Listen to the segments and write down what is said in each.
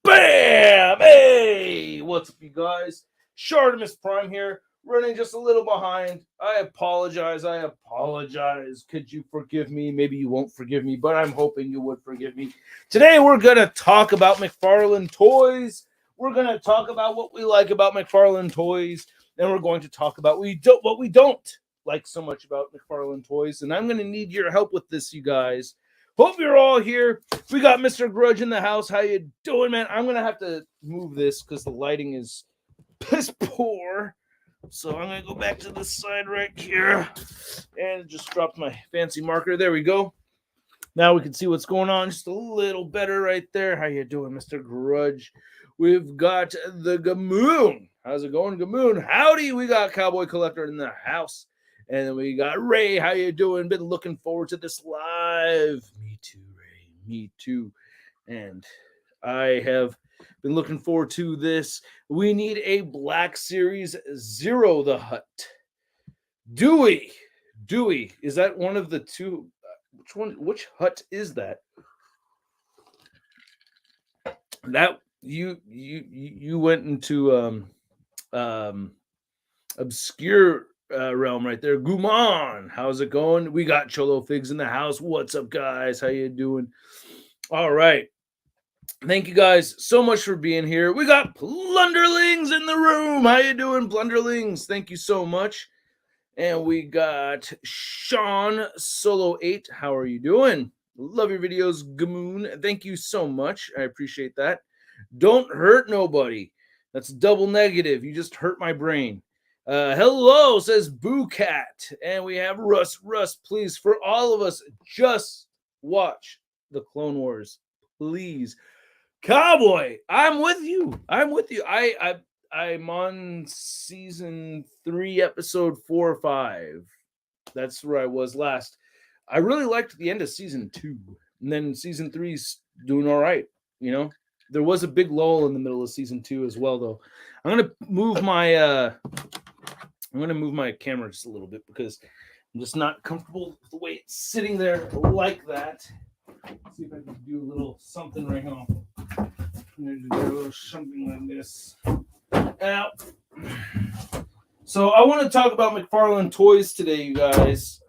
Bam! Hey! What's up, you guys? Shartimus Prime here, running just a little behind. I apologize. Could you forgive me? Maybe you won't forgive me, but I'm hoping you would forgive me. Today, we're going to talk about McFarlane toys. We're going to talk about what we like about McFarlane toys, and we're going to talk about what we don't like so much about McFarlane toys. And I'm going to need your help with this, you guys. Hope you're all here. We got Mr. Grudge in the house. How you doing, man? I'm gonna have to move this because the lighting is piss poor. So I'm gonna go back to this side right here and just dropped my fancy marker. There we go. Now we can see what's going on just a little better right there. How you doing, Mr. Grudge? We've got the Gamoon. How's it going, Gamoon? Howdy. We got Cowboy Collector in the house. And then we got Ray. How you doing? Been looking forward to this live. Me too, Ray. Me too. And I have been looking forward to this. We need a Black Series Zero the Hut. Dewey. Is that one of the two? Which hut is that? That you went into obscure realm right there. Guman, how's it going? We got Cholo Figs in the house. What's up, guys? How you doing? All right. Thank you guys so much for being here. We got Plunderlings in the room. How you doing, Plunderlings? Thank you so much. And we got Sean Solo 8. How are you doing? Love your videos, Gamoon. Thank you so much. I appreciate that. Don't hurt nobody. That's double negative. You just hurt my brain. Hello, says Boo Cat. And we have Russ. Russ, please, for all of us, just watch the Clone Wars. Please. Cowboy, I'm with you. I'm on season 3, episode 4 or 5. That's where I was last. I really liked the end of season 2. And then season 3's doing all right, you know? There was a big lull in the middle of season 2 as well, though. I'm gonna move my camera just a little bit because I'm just not comfortable with the way it's sitting there like that. Let's see if I can do a little something right now. I'm gonna do a little something like this. Now, so I want to talk about McFarlane toys today, you guys.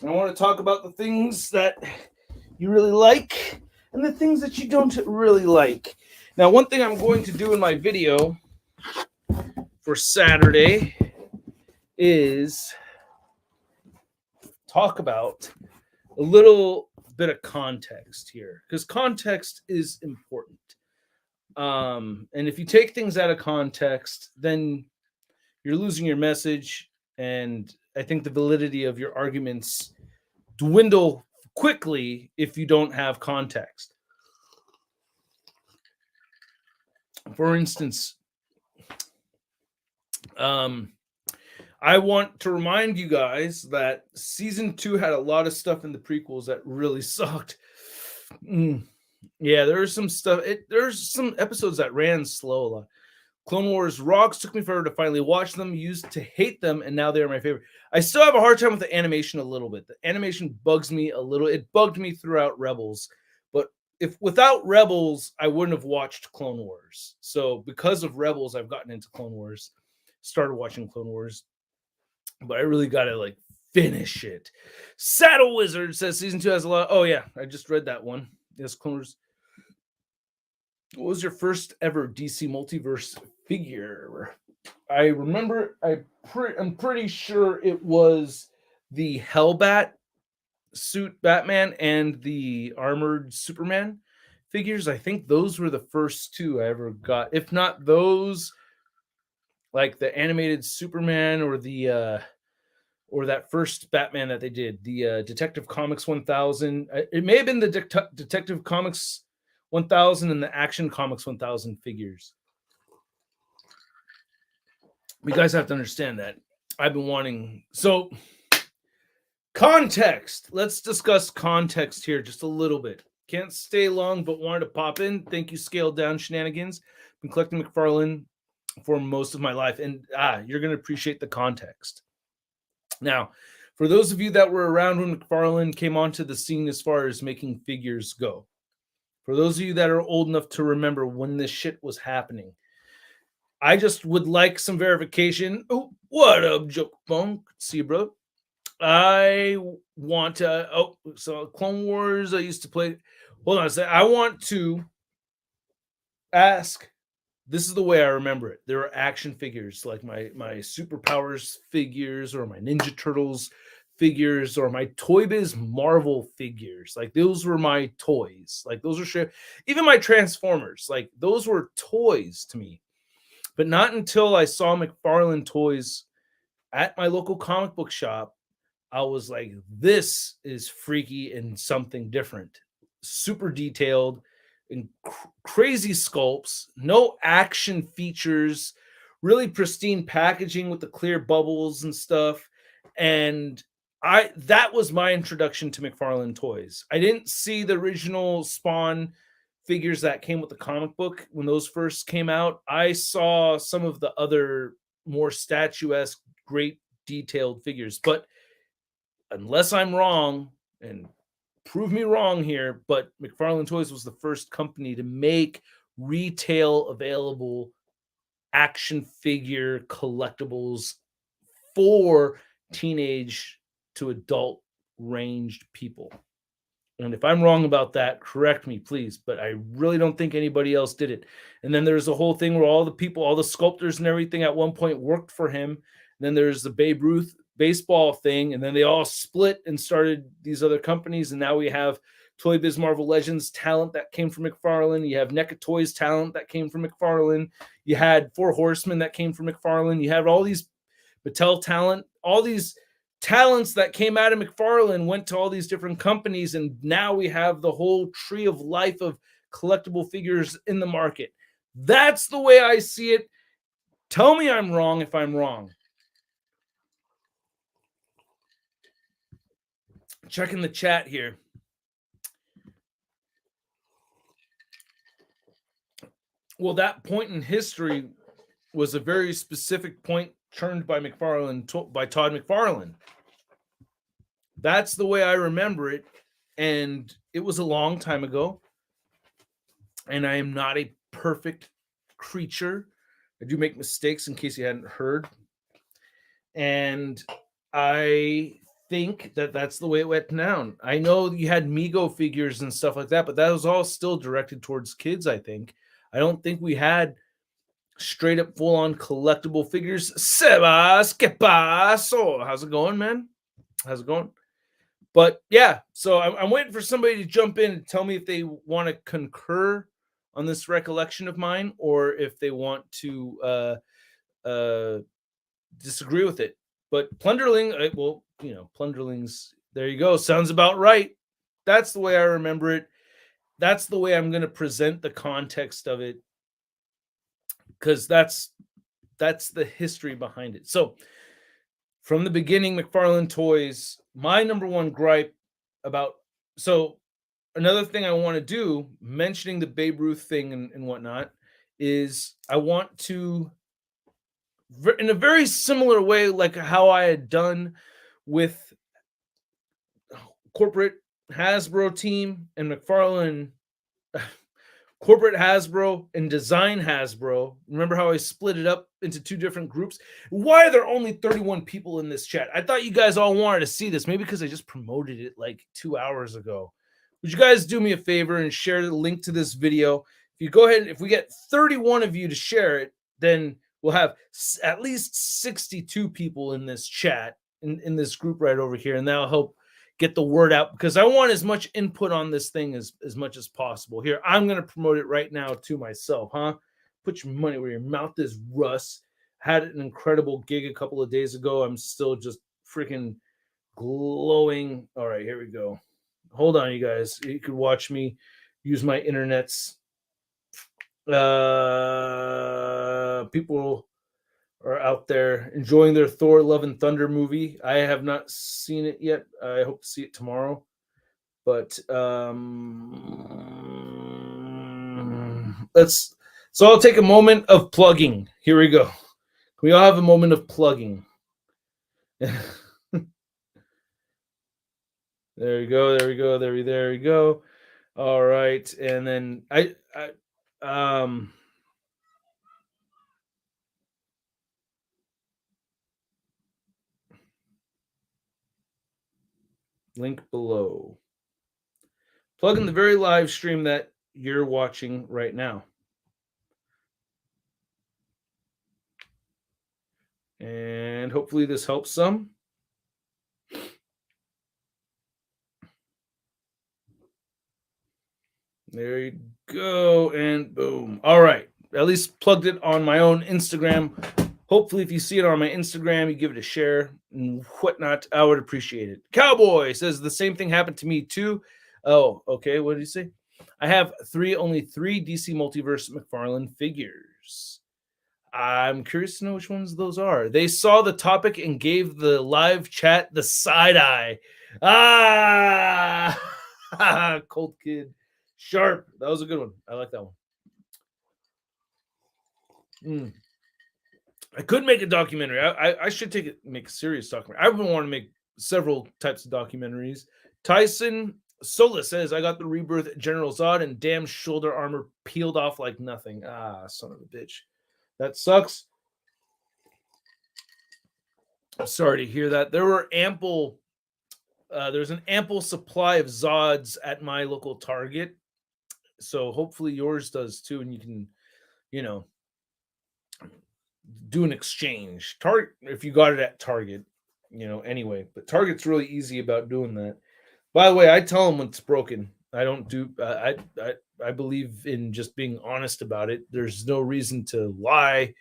I want to talk about the things that you really like and the things that you don't really like. Now, one thing I'm going to do in my video for Saturday is talk about a little bit of context here, because context is important. And if you take things out of context, then you're losing your message, and I think the validity of your arguments dwindle quickly if you don't have context. For instance, I want to remind you guys that season 2 had a lot of stuff in the prequels that really sucked. Yeah, there's some stuff. There's some episodes that ran slow a lot. Clone Wars rocks. Took me forever to finally watch them. Used to hate them, and now they are my favorite. I still have a hard time with the animation a little bit. The animation bugs me a little. It bugged me throughout Rebels, but if without Rebels, I wouldn't have watched Clone Wars. So because of Rebels, I've gotten into Clone Wars. Started watching Clone Wars, but I really got to finish it. Saddle Wizard says season 2 has a lot. Oh yeah, I just read that one. Yes, Clone Wars. What was your first ever DC Multiverse figure? I remember. I'm pretty sure it was the Hellbat suit Batman and the armored Superman figures. I think those were the first 2 I ever got. If not those, like the animated Superman or the or that first Batman that they did, the Detective Comics 1000. It may have been the Detective Comics 1000 and the Action Comics 1000 figures. You guys have to understand that. I've been wanting... So, context. Let's discuss context here just a little bit. Can't stay long, but wanted to pop in. Thank you, Scaled Down Shenanigans. Been collecting McFarlane for most of my life, and you're going to appreciate the context. Now, for those of you that were around when McFarlane came onto the scene as far as making figures go, For those of you that are old enough to remember when this shit was happening, I just would like some verification. Oh, what up, Joke Bone? See you, bro. I want to. Oh, so Clone Wars. I used to play. Hold on a second. I want to ask. This is the way I remember it. There are action figures like my superpowers figures or my Ninja Turtles figures or my Toy Biz Marvel figures. Like those were my toys. Like those are even my Transformers. Like those were toys to me. But not until I saw McFarlane toys at my local comic book shop, I was like, this is freaky and something different. Super detailed and crazy sculpts, no action features, really pristine packaging with the clear bubbles and stuff. And that was my introduction to McFarlane toys. I didn't see the original Spawn figures that came with the comic book when those first came out. I saw some of the other more statuesque, great detailed figures, but unless I'm wrong, and prove me wrong here, but McFarlane Toys was the first company to make retail available action figure collectibles for teenage to adult ranged people. And if I'm wrong about that, correct me, please. But I really don't think anybody else did it. And then there's a whole thing where all the people, all the sculptors and everything at one point worked for him. And then there's the Babe Ruth baseball thing. And then they all split and started these other companies. And now we have Toy Biz Marvel Legends talent that came from McFarlane. You have NECA Toys talent that came from McFarlane. You had Four Horsemen that came from McFarlane. You have all these Mattel talent, all these talents that came out of McFarlane went to all these different companies, and now we have the whole tree of life of collectible figures in the market. That's the way I see it. Tell me I'm wrong if I'm wrong. Checking the chat here. Well, that point in history was a very specific point churned by by Todd McFarlane. That's the way I remember it. And it was a long time ago. And I am not a perfect creature. I do make mistakes in case you hadn't heard. And I think that that's the way it went down. I know you had Mego figures and stuff like that, but that was all still directed towards kids, I think. I don't think we had straight up full on collectible figures. Sebas, ¿qué pasó? How's it going, man? How's it going? But yeah, so I'm waiting for somebody to jump in and tell me if they want to concur on this recollection of mine or if they want to disagree with it. But Plunderling, well, you know, Plunderlings, there you go. Sounds about right. That's the way I remember it. That's the way I'm going to present the context of it, because that's the history behind it. So from the beginning, McFarlane Toys, my number one gripe about, so another thing I want to do, mentioning the Babe Ruth thing and whatnot, is I want to, in a very similar way, like how I had done with corporate Hasbro team and McFarlane, corporate Hasbro and design Hasbro. Remember how I split it up into two different groups? Why are there only 31 people in this chat? I thought you guys all wanted to see this. Maybe because I just promoted it like 2 hours ago. Would you guys do me a favor and share the link to this video? If you go ahead, if we get 31 of you to share it, then we'll have at least 62 people in this chat, in this group right over here, and that'll help get the word out, because I want as much input on this thing as much as possible. Here, I'm going to promote it right now to myself, huh? Put your money where your mouth is, Russ. Had an incredible gig a couple of days ago. I'm still just freaking glowing. All right, here we go. Hold on, you guys. You could watch me use my internets. People are out there enjoying their Thor Love and Thunder movie. I have not seen it yet. I hope to see it tomorrow. But so I'll take a moment of plugging. Here we go. Can we all have a moment of plugging? There we go. All right, and then um link below. Plug in the very live stream that you're watching right now. And hopefully this helps some. There you go. And boom. All right. At least plugged it on my own Instagram. Hopefully, if you see it on my Instagram, you give it a share and whatnot. I would appreciate it. Cowboy says the same thing happened to me too. Oh, okay. What did he say? I have only three DC Multiverse McFarlane figures. I'm curious to know which ones those are. They saw the topic and gave the live chat the side eye. Ah, Cold Kid. Sharp. That was a good one. I like that one. Mm. I could make a documentary. I should make a serious documentary. I've been wanting to make several types of documentaries. Tyson Sola says, I got the rebirth General Zod and damn shoulder armor peeled off like nothing. Ah, son of a bitch. That sucks. I'm sorry to hear that. There's an ample supply of Zods at my local Target. So hopefully yours does too, and you can, you know, do an exchange. Target if you got it at Target, anyway. But Target's really easy about doing that. By the way, I tell them when it's broken. I don't do. I believe in just being honest about it. There's no reason to lie,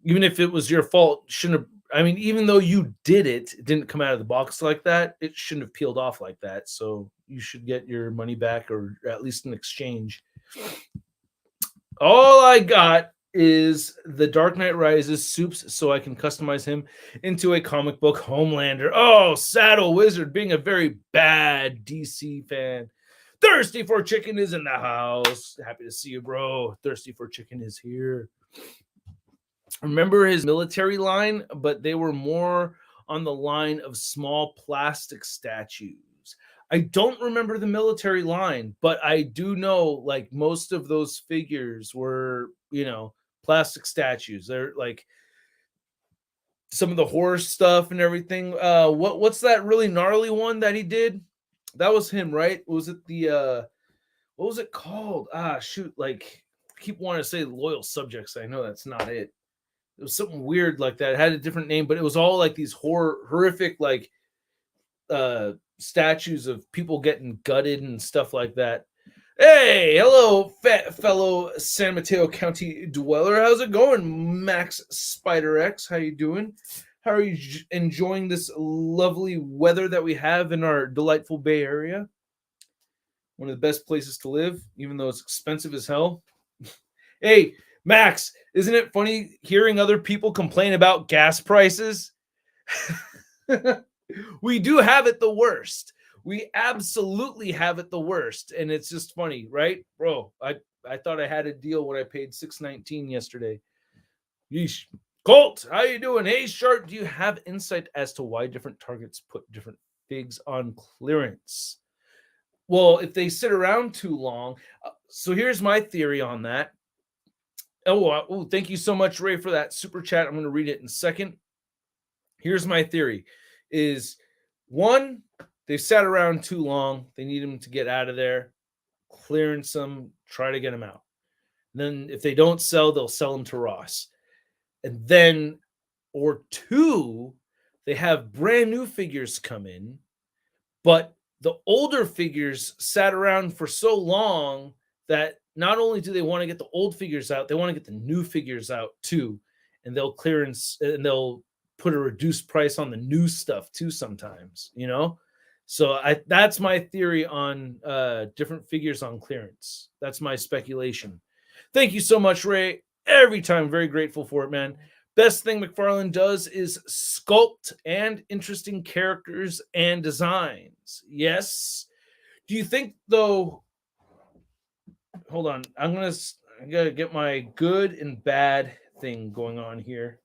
even if it was your fault. Shouldn't have. I mean, even though you did it, it didn't come out of the box like that. It shouldn't have peeled off like that. So you should get your money back, or at least an exchange. All I got is the Dark Knight Rises soups so I can customize him into a comic book Homelander. Oh, Saddle Wizard being a very bad DC fan. Thirsty for Chicken is in the house. Happy to see you, bro. Thirsty for Chicken is here. Remember his military line, but they were more on the line of small plastic statues. I don't remember the military line, but I do know like most of those figures were, plastic statues. They're like some of the horse stuff and everything. What's that really gnarly one that he did? That was him, right? Was it the what was it called? Ah, shoot, like I keep wanting to say Loyal Subjects. I know that's not it. It was something weird like that. It had a different name, but it was all like these horrific like statues of people getting gutted and stuff like that. Hey, hello, fellow San Mateo County dweller. How's it going, Max Spider X? How you doing? How are you enjoying this lovely weather that we have in our delightful Bay Area? One of the best places to live, even though it's expensive as hell. Hey, Max, isn't it funny hearing other people complain about gas prices? We do have it the worst. We absolutely have it the worst, and it's just funny, right, bro? I thought I had a deal when I paid $6.19 yesterday. Yeesh. Colt, how you doing? Hey, Sharp, do you have insight as to why different targets put different figs on clearance? Well, if they sit around too long, so here's my theory on that. Oh, thank you so much, Ray, for that super chat. I'm going to read it in a second. Here's my theory: is one, they've sat around too long. They need them to get out of there, clearance them, try to get them out. Then if they don't sell, they'll sell them to Ross. And then, or two, they have brand new figures come in, but the older figures sat around for so long that not only do they want to get the old figures out, they want to get the new figures out too. And they'll clearance and they'll put a reduced price on the new stuff too sometimes, So that's my theory on different figures on clearance. That's my speculation. Thank you so much, Ray. Every time, very grateful for it, man. Best thing McFarlane does is sculpt and interesting characters and designs. Yes. Do you think though? Hold on, I'm gonna get my good and bad thing going on here,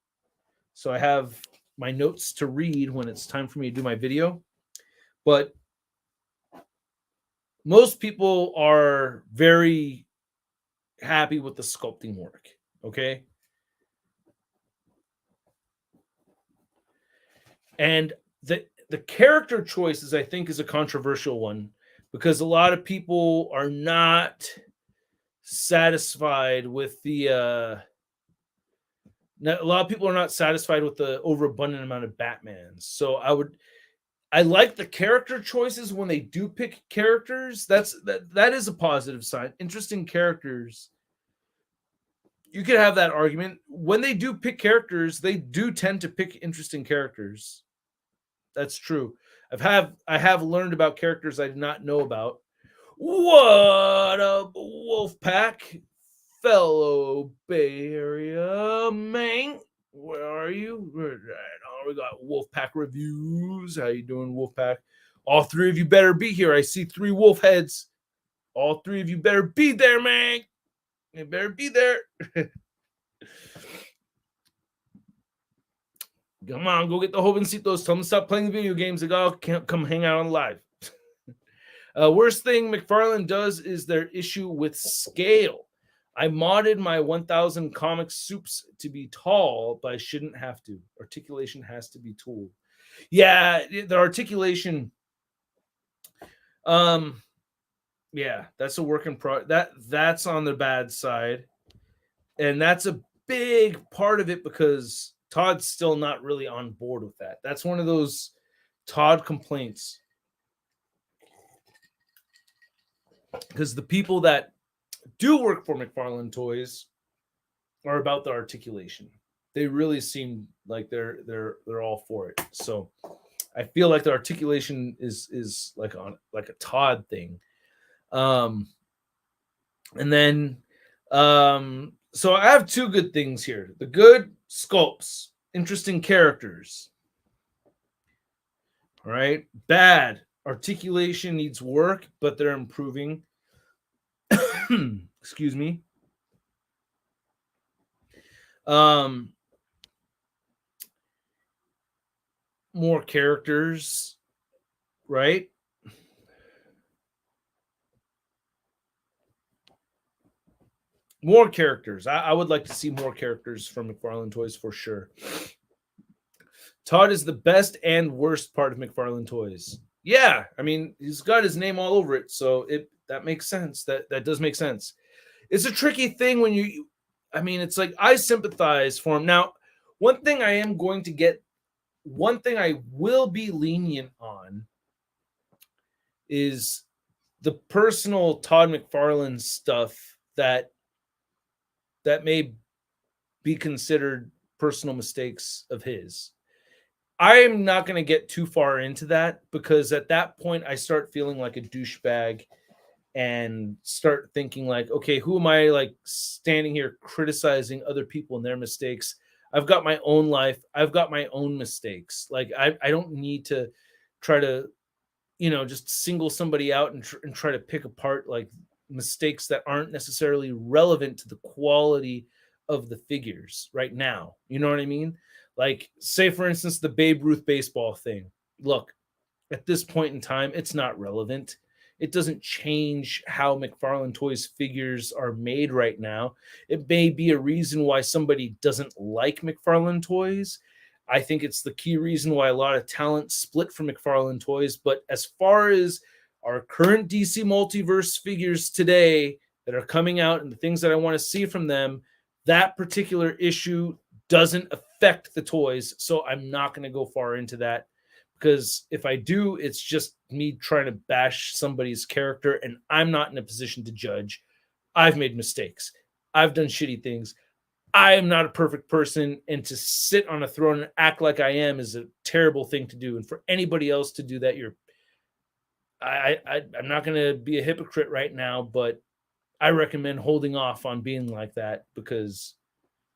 so I have my notes to read when it's time for me to do my video. But most people are very happy with the sculpting work. Okay. And the character choices, I think, is a controversial one because a lot of people are not satisfied with a lot of people are not satisfied with the overabundant amount of Batmans. So I like the character choices when they do pick characters. That is a positive sign. Interesting characters. You could have that argument. When they do pick characters, they do tend to pick interesting characters. That's true. I have learned about characters I did not know about. What up, Wolfpack? Fellow Bay Area man. Where are you? We got Wolfpack reviews. How you doing, Wolfpack? All three of you better be here. I see 3 wolf heads. All 3 of you better be there, man. You better be there. Come on, go get the jovencitos. Tell them to stop playing video games. They all can't come hang out on live. Worst thing McFarlane does is their issue with scale. I modded my 1000 comic soups to be tall, but I shouldn't have to. Articulation has to be tool. Yeah, the articulation. Yeah, that's a work in progress. That's on the bad side, and that's a big part of it because Todd's still not really on board with that. That's one of those Todd complaints. Because the people that do work for McFarlane Toys are about the articulation. They really seem like they're all for it. So I feel like the articulation is like a Todd thing. And then so I have 2 good things here. The good sculpts, interesting characters. All right. Bad articulation needs work, but they're improving. Excuse me. More characters, right? More characters. I would like to see more characters from McFarlane Toys for sure. Todd is the best and worst part of McFarlane Toys. Yeah, I mean, he's got his name all over it, so that makes sense. That does make sense. It's a tricky thing when I mean, it's like I sympathize for him. Now, one thing I will be lenient on is the personal Todd McFarlane stuff that may be considered personal mistakes of his. I am not going to get too far into that because at that point I start feeling like a douchebag and start thinking like, okay, who am I like standing here criticizing other people and their mistakes? I've got my own life. I've got my own mistakes. Like I don't need to try to, just single somebody out and try to pick apart like mistakes that aren't necessarily relevant to the quality of the figures right now. You know what I mean? Like, say, for instance, the Babe Ruth baseball thing. Look, at this point in time, it's not relevant. It doesn't change how McFarlane Toys figures are made right now. It may be a reason why somebody doesn't like McFarlane Toys. I think it's the key reason why a lot of talent split from McFarlane Toys. But as far as our current DC Multiverse figures today that are coming out and the things that I want to see from them, that particular issue doesn't affect the toys. So I'm not going to go far into that because if I do, it's just me trying to bash somebody's character and I'm not in a position to judge. I've made mistakes. I've done shitty things. I am not a perfect person, and to sit on a throne and act like I am is a terrible thing to do. And for anybody else to do that, I'm not going to be a hypocrite right now, but I recommend holding off on being like that because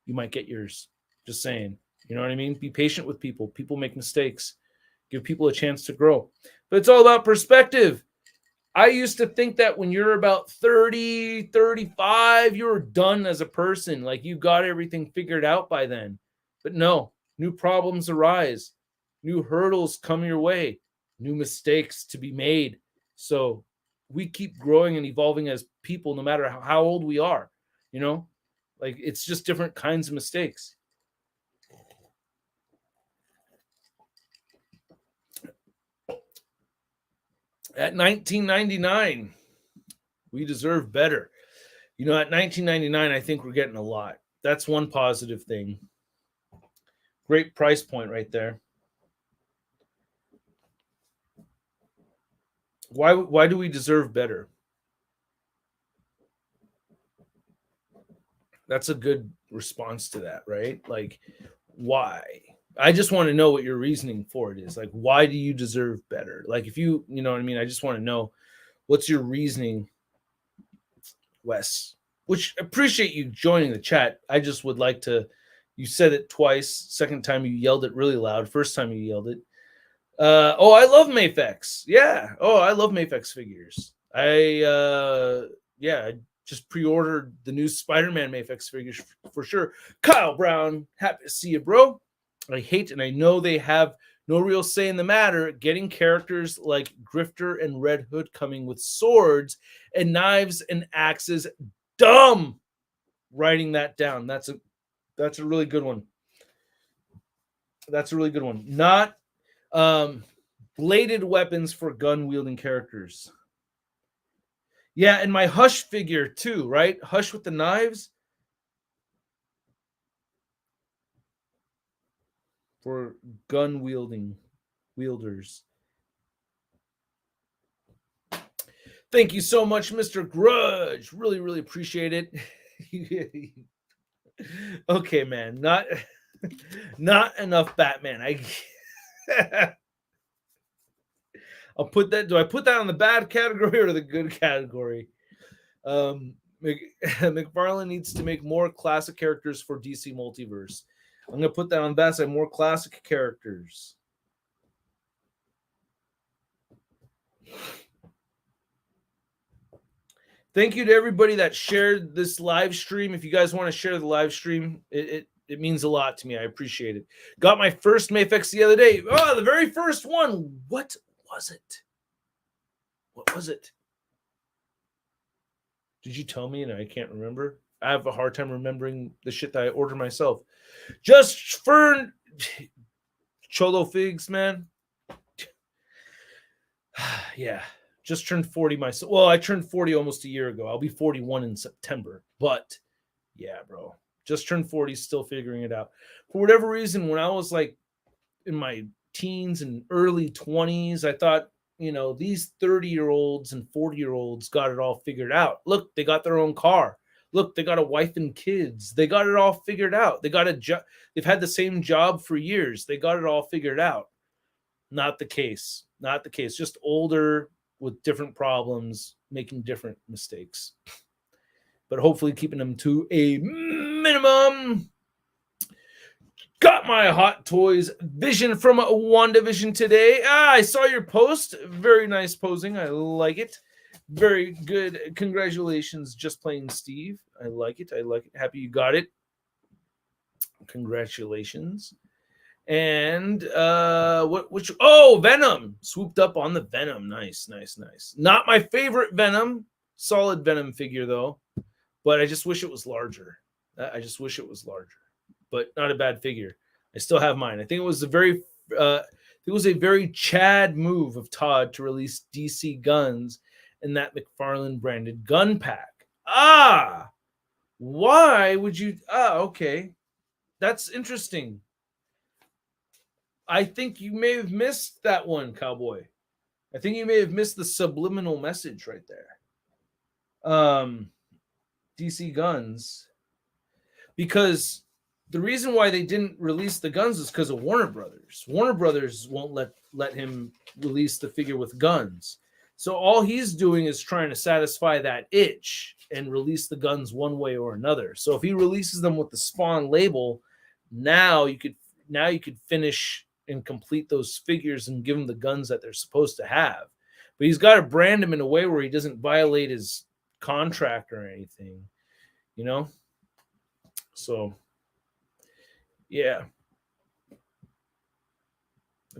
you might get yours. Just saying. You know what I mean? Be patient with people. People make mistakes. Give people a chance to grow. But it's all about perspective. I used to think that when you're about 30, 35, you're done as a person. Like you got everything figured out by then. But no, new problems arise. New hurdles come your way. New mistakes to be made. So we keep growing and evolving as people, no matter how old we are. You know, like it's just different kinds of mistakes. At 1999, we deserve better. You know, at 1999, I think we're getting a lot. That's one positive thing. Great price point right there. Why do we deserve better? That's a good response to that, right? Like, why? I just want to know what your reasoning for it is. Like, why do you deserve better? Like, if you know what I mean? I just want to know what's your reasoning, Wes. Which appreciate you joining the chat. I just would like to. You said it twice. Second time you yelled it really loud. First time you yelled it. Oh, I love Mafex. Yeah. Oh, I love Mafex figures. I just pre-ordered the new Spider-Man Mafex figures for sure. Kyle Brown, happy to see you, bro. I hate and I know they have no real say in the matter. Getting characters like Grifter and Red Hood coming with swords and knives and axes, dumb. Writing that down. That's a really good one. That's a really good one. Not bladed weapons for gun wielding characters. Yeah, and my Hush figure too, right? Hush with the knives for gun wielders. Thank you so much, Mr. Grudge. Really, really appreciate it. Okay, man. Not enough Batman. I'll put that. Do I put that on the bad category or the good category? McFarlane needs to make more classic characters for DC Multiverse. I'm gonna put that on that side. More classic characters. Thank you to everybody that shared this live stream. If you guys want to share the live stream, it means a lot to me. I appreciate it. Got my first Mafex the other day. Oh, the very first one. What was it? What was it? Did you tell me and I can't remember? I have a hard time remembering the shit that I ordered myself. Just Fern Cholo Figs, man. Yeah. Just turned 40 myself. Well, I turned 40 almost a year ago. I'll be 41 in September. But yeah, bro. Just turned 40, still figuring it out. For whatever reason, when I was like in my teens and early 20s, I thought, you know, these 30-year-olds and 40-year-olds got it all figured out. Look, they got their own car. Look, they got a wife and kids. They got it all figured out. They got a job. They've had the same job for years. They got it all figured out. Not the case. Not the case. Just older with different problems, making different mistakes. But hopefully keeping them to a minimum. Got my Hot Toys Vision from WandaVision today. I saw your post. Very nice posing. I like it. Very good. Congratulations, Just Plain Steve. I like it. I like it. Happy you got it. Congratulations. And Venom. Swooped up on the Venom. Nice. Not my favorite Venom. Solid Venom figure, though. But I just wish it was larger. But not a bad figure. I still have mine. I think it was a very Chad move of Todd to release DC guns in that McFarlane branded gun pack. Why would you? Okay. That's interesting. I think you may have missed that one, Cowboy. I think you may have missed the subliminal message right there. DC guns. Because the reason why they didn't release the guns is because of Warner Brothers. Warner Brothers won't let him release the figure with guns. So all he's doing is trying to satisfy that itch and release the guns one way or another. So if he releases them with the Spawn label, now you could finish and complete those figures and give them the guns that they're supposed to have. But he's got to brand them in a way where he doesn't violate his contract or anything, you know? So, yeah.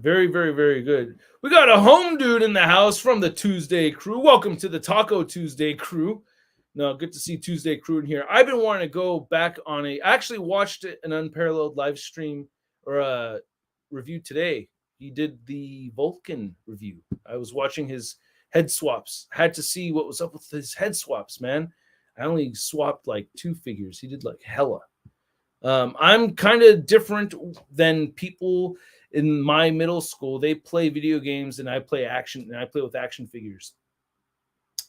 Very, very, very good. We got a home dude in the house from the Tuesday crew. Welcome to the Taco Tuesday crew. No, good to see Tuesday crew in here. I've been wanting to go back on I actually watched an Unparalleled live stream or a review today. He did the Vulcan review. I was watching his head swaps. Had to see what was up with his head swaps, man. I only swapped like 2 figures. He did like hella. I'm kind of different than people in my middle school. They play video games and I play action, and I play with action figures.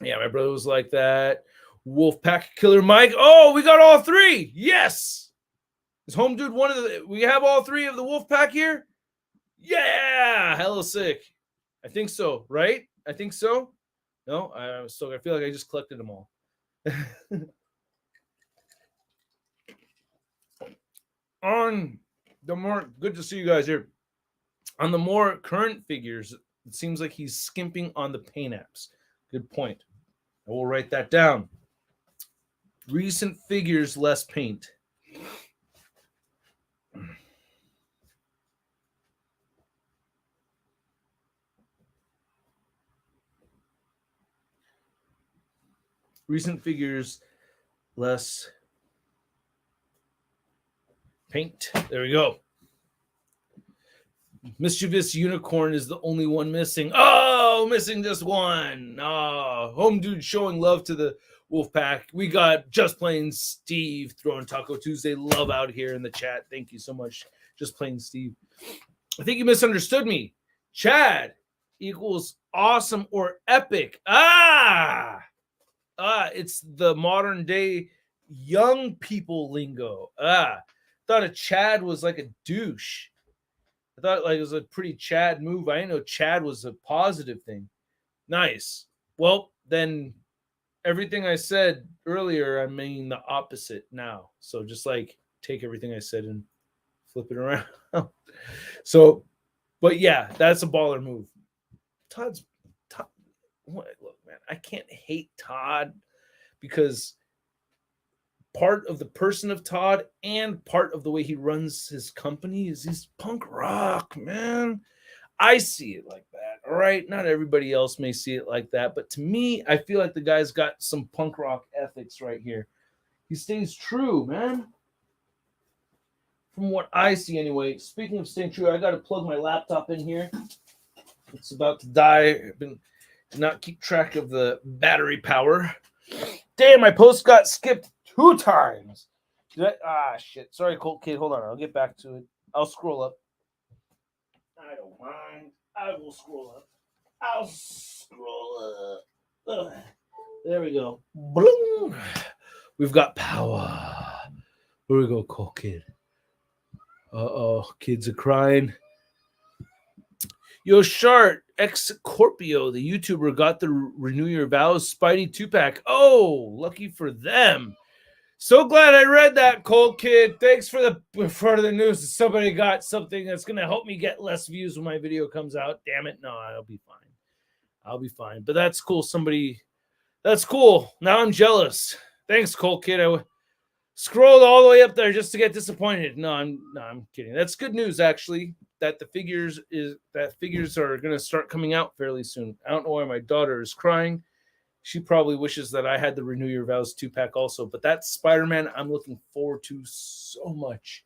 Yeah, my brother was like that. Wolfpack Killer Mike. Oh, we got all 3. Yes. Is Home Dude one of the? We have all 3 of the Wolfpack here. Yeah, hella sick. I think so, right? I think so. No, I feel like I just collected them all. On the more good to see you guys here. On the more current figures, it seems like he's skimping on the paint apps. Good point. I will write that down. Recent figures, less paint. Recent figures, less paint. There we go. Mischievous Unicorn is the only one missing. Oh, missing just one. Oh, Home Dude showing love to the Wolfpack. We got Just Plain Steve throwing Taco Tuesday love out here in the chat. Thank you so much, Just Plain Steve. I think you misunderstood me. Chad equals awesome or epic. It's the modern day young people lingo. Thought a Chad was like a douche. I thought like it was a pretty Chad move. I didn't know Chad was a positive thing. Nice. Well, then everything I said earlier, I mean the opposite now. So just like take everything I said and flip it around. So, but yeah, that's a baller move. Todd. Look, man, I can't hate Todd because part of the person of Todd and part of the way he runs his company is he's punk rock, man. I see it like that. All right. Not everybody else may see it like that. But to me, I feel like the guy's got some punk rock ethics right here. He stays true, man. From what I see anyway. Speaking of staying true, I got to plug my laptop in here. It's about to die. Did not keep track of the battery power. Damn, my post got skipped 2 times. Shit. Sorry, Colt Kid. Hold on. I'll get back to it. I'll scroll up. I don't mind. I will scroll up. I'll scroll up. Ugh. There we go. Bloom. We've got power. Where we go, Colt Kid? Uh-oh. Kids are crying. Yo, Shart, ex-Scorpio, the YouTuber, got the Renew Your Vows Spidey 2-pack. Oh, lucky for them. So glad I read that, Cold Kid. Thanks for the news. Somebody got something that's going to help me get less views when my video comes out. Damn it. No, I'll be fine. I'll be fine. But that's cool. That's cool. Now I'm jealous. Thanks, Cold Kid. I scrolled all the way up there just to get disappointed. No, I'm kidding. That's good news, actually. That figures are going to start coming out fairly soon. I don't know why my daughter is crying. She probably wishes that I had the Renew Your Vows 2-pack also. But that Spider-Man I'm looking forward to so much.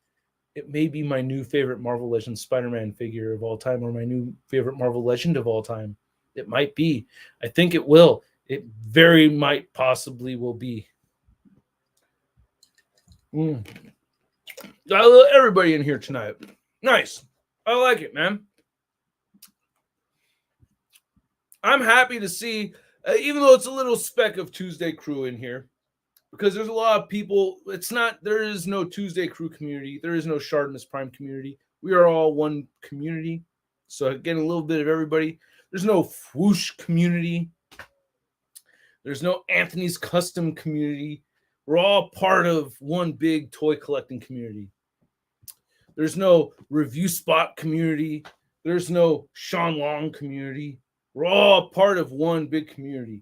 It may be my new favorite Marvel Legends Spider-Man figure of all time, or my new favorite Marvel Legend of all time. It might be. I think it will. It very might possibly will be. I love everybody in here tonight. Nice. I like it, man. I'm happy to see, even though it's a little speck of Tuesday crew in here, because there's a lot of people. There is no Tuesday crew community. There is no Shardimus Prime community. We are all one community. So getting a little bit of everybody. There's no Whoosh community. There's no Anthony's Custom community. We're all part of one big toy collecting community. There's no Review Spot community. There's no Sean Long community. We're all part of one big community.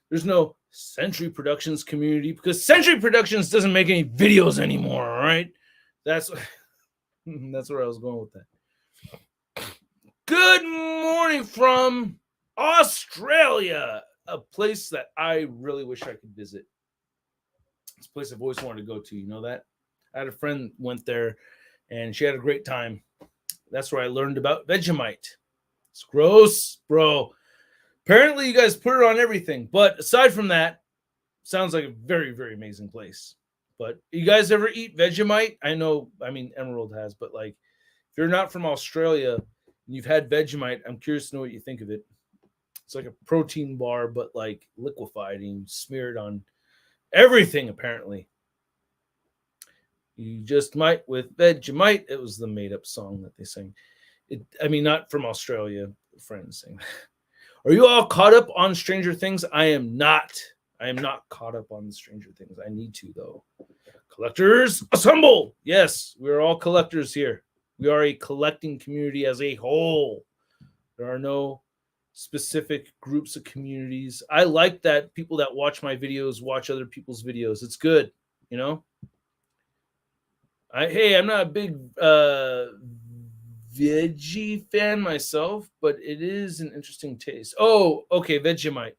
There's no Century Productions community because Century Productions doesn't make any videos anymore, all right? That's where I was going with that. Good morning from Australia, a place that I really wish I could visit. It's a place I've always wanted to go to. You know that? I had a friend went there, and she had a great time. That's where I learned about Vegemite. It's gross, bro. Apparently, you guys put it on everything. But aside from that, sounds like a very, very amazing place. But you guys ever eat Vegemite? Emerald has, but like, if you're not from Australia and you've had Vegemite, I'm curious to know what you think of it. It's like a protein bar, but like liquefied and smeared on everything, apparently. You just might with Vegemite. It was the made up song that they sang. Not from Australia, friends saying. Are you all caught up on Stranger Things? I am not. I am not caught up on Stranger Things. I need to, though. Collectors, assemble! Yes, we're all collectors here. We are a collecting community as a whole. There are no specific groups of communities. I like that people that watch my videos watch other people's videos. It's good, you know? I'm not a big veggie fan myself, but it is an interesting taste. Oh, okay, Vegemite.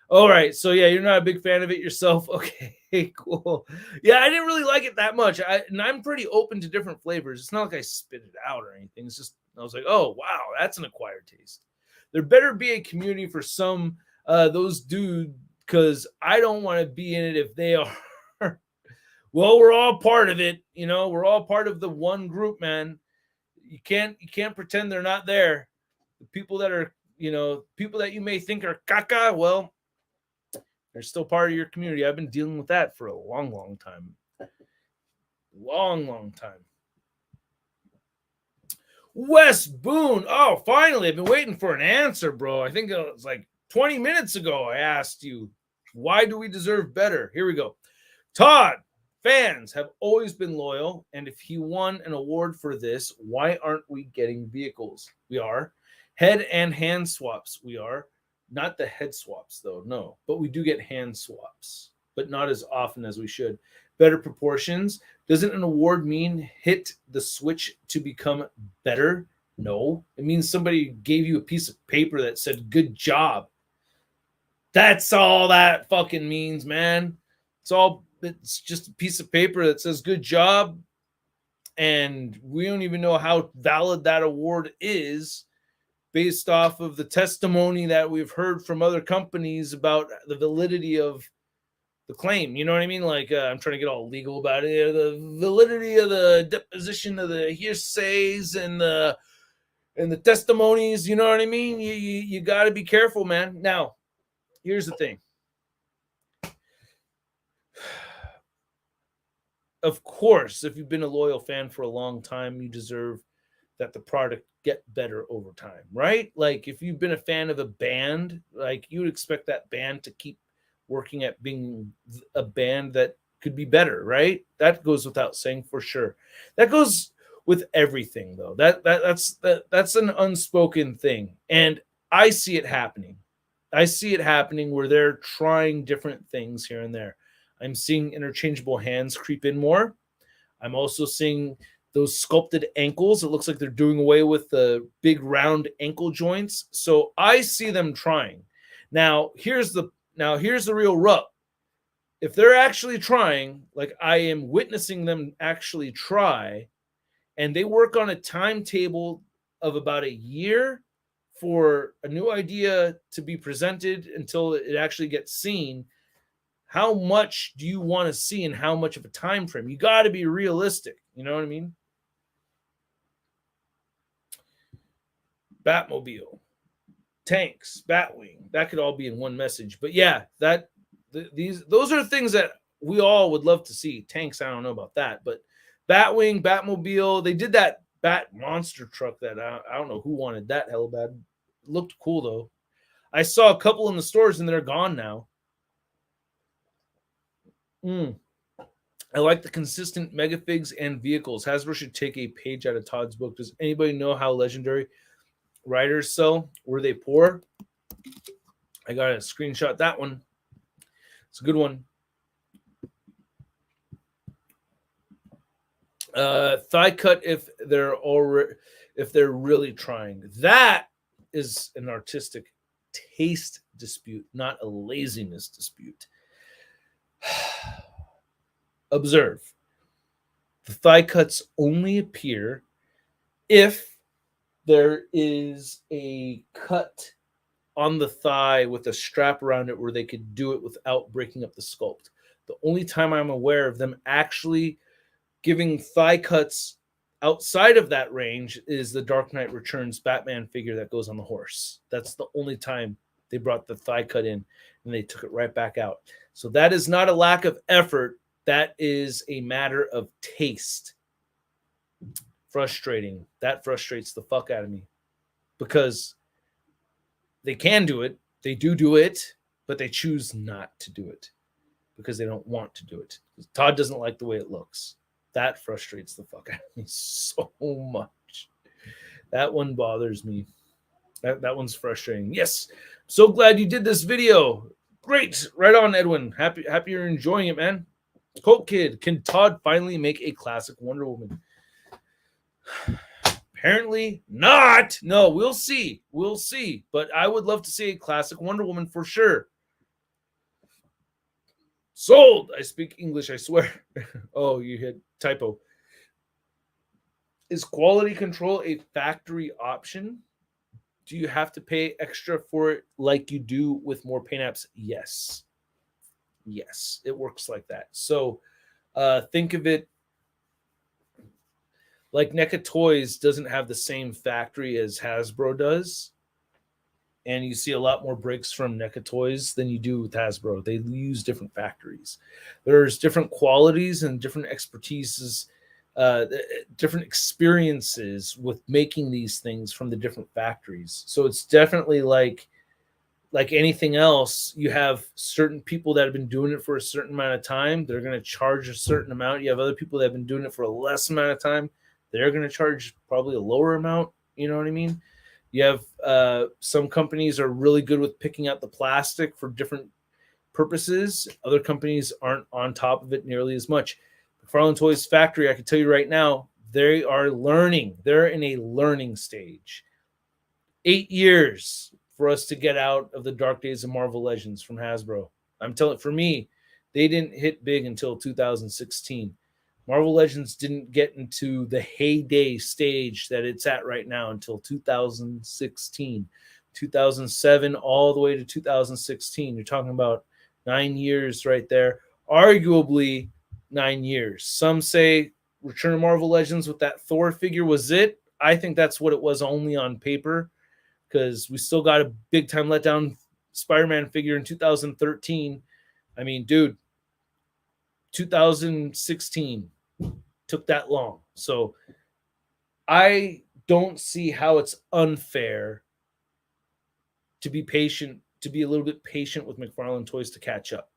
All right, so yeah, you're not a big fan of it yourself. Okay, cool. Yeah, I didn't really like it that much. I'm pretty open to different flavors. It's not like I spit it out or anything. It's just I was like, oh wow, that's an acquired taste. There better be a community for some those dudes because I don't want to be in it if they are. Well, we're all part of it, you know. We're all part of the one group, man. You can't pretend they're not there. The people that are, people that you may think are caca, well, they're still part of your community. I've been dealing with that for a long, long time. Long, long time. Wes Boone. Oh, finally. I've been waiting for an answer, bro. I think it was like 20 minutes ago I asked you, why do we deserve better? Here we go. Todd, fans have always been loyal, and if he won an award for this, why aren't we getting vehicles? We are. Head and hand swaps, we are. Not the head swaps, though, no. But we do get hand swaps, but not as often as we should. Better proportions. Doesn't an award mean hit the switch to become better? No. It means somebody gave you a piece of paper that said, good job. That's all that fucking means, man. It's just a piece of paper that says good job. And we don't even know how valid that award is based off of the testimony that we've heard from other companies about the validity of the claim. You know what I mean? Like, I'm trying to get all legal about it. The validity of the deposition of the hearsays and the testimonies. You know what I mean? You got to be careful, man. Now, here's the thing. Of course, if you've been a loyal fan for a long time, you deserve that the product get better over time, right? Like if you've been a fan of a band, like you would expect that band to keep working at being a band that could be better, right? That goes without saying for sure. That goes with everything though. That's an unspoken thing. And I see it happening. I see it happening where they're trying different things here and there. I'm seeing interchangeable hands creep in more. I'm also seeing those sculpted ankles. It looks like they're doing away with the big round ankle joints. So I see them trying. Now here's the real rub. If they're actually trying, like I am witnessing them actually try, and they work on a timetable of about a year for a new idea to be presented until it actually gets seen, how much do you want to see and how much of a time frame? You got to be realistic. You know what I mean? Batmobile, tanks, Batwing. That could all be in one message. But yeah, those are things that we all would love to see. Tanks, I don't know about that, but Batwing, Batmobile. They did that Bat monster truck that I don't know who wanted that hell bad. It looked cool though. I saw a couple in the stores and they're gone now. I like the consistent megafigs and vehicles. Hasbro should take a page out of Todd's book. Does anybody know how legendary riders sell? Were they poor? I got to screenshot that one. It's a good one. Thigh cut if they're already if they're really trying. That is an artistic taste dispute, not a laziness dispute. Observe. The thigh cuts only appear if there is a cut on the thigh with a strap around it where they could do it without breaking up the sculpt. The only time I'm aware of them actually giving thigh cuts outside of that range is the Dark Knight Returns Batman figure that goes on the horse. That's the only time they brought the thigh cut in and they took it right back out. So that is not a lack of effort. That is a matter of taste. Frustrating. That frustrates the fuck out of me because they can do it. They do it, but they choose not to do it because they don't want to do it. Todd doesn't like the way it looks. That frustrates the fuck out of me so much. That one bothers me. That one's frustrating. Yes, so glad you did this video. Great. Right on, Edwin. Happy you're enjoying it, man. Colt Kid, can Todd finally make a classic Wonder Woman? Apparently not. No, we'll see. We'll see. But I would love to see a classic Wonder Woman for sure. Sold. I speak English, I swear. Oh, you hit typo. Is quality control a factory option? Do you have to pay extra for it like you do with more paint apps? Yes. Yes, it works like that. So think of it like NECA Toys doesn't have the same factory as Hasbro does. And you see a lot more breaks from NECA Toys than you do with Hasbro. They use different factories. There's different qualities and different expertises, different experiences with making these things from the different factories. So it's definitely like anything else. You have certain people that have been doing it for a certain amount of time. They're going to charge a certain amount. You have other people that have been doing it for a less amount of time. They're going to charge probably a lower amount. You know what I mean? You have some companies are really good with picking out the plastic for different purposes. Other companies aren't on top of it nearly as much. McFarlane Toys Factory, I can tell you right now, they are learning. They're in a learning stage. 8 years for us to get out of the dark days of Marvel Legends from Hasbro. I'm telling, for me, they didn't hit big until 2016. Marvel Legends didn't get into the heyday stage that it's at right now until 2016, 2007, all the way to 2016. You're talking about 9 years right there, arguably 9 years. Some say Return of Marvel Legends with that Thor figure was it. I think that's what it was only on paper, because we still got a big-time letdown Spider-Man figure in 2013. I mean, dude, 2016 took that long. So I don't see how it's unfair to be patient, to be a little bit patient with McFarlane Toys to catch up.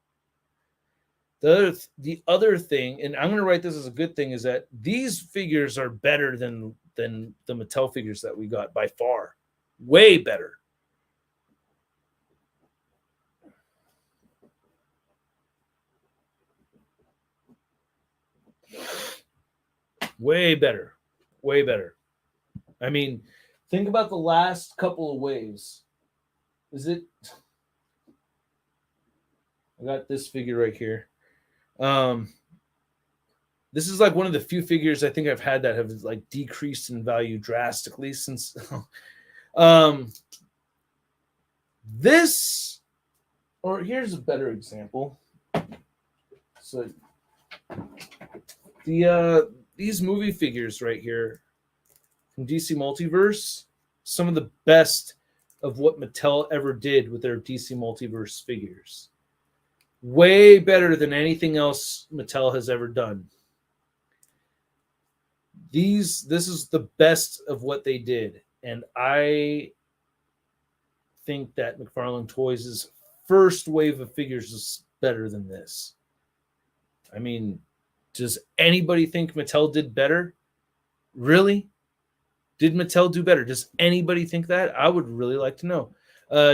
The other thing, and I'm going to write this as a good thing, is that these figures are better than the Mattel figures that we got by far. Way better. Way better. Way better. I mean, think about the last couple of waves. Is it? I got this figure right here. This is like one of the few figures I think I've had that have like decreased in value drastically since. This, or here's a better example. So these movie figures right here from DC Multiverse, some of the best of what Mattel ever did with their DC Multiverse figures. Way better than anything else Mattel has ever done. This is the best of what they did. And I think that McFarlane Toys' first wave of figures is better than this. I mean, does anybody think Mattel did better? Really? Did Mattel do better? Does anybody think that? I would really like to know.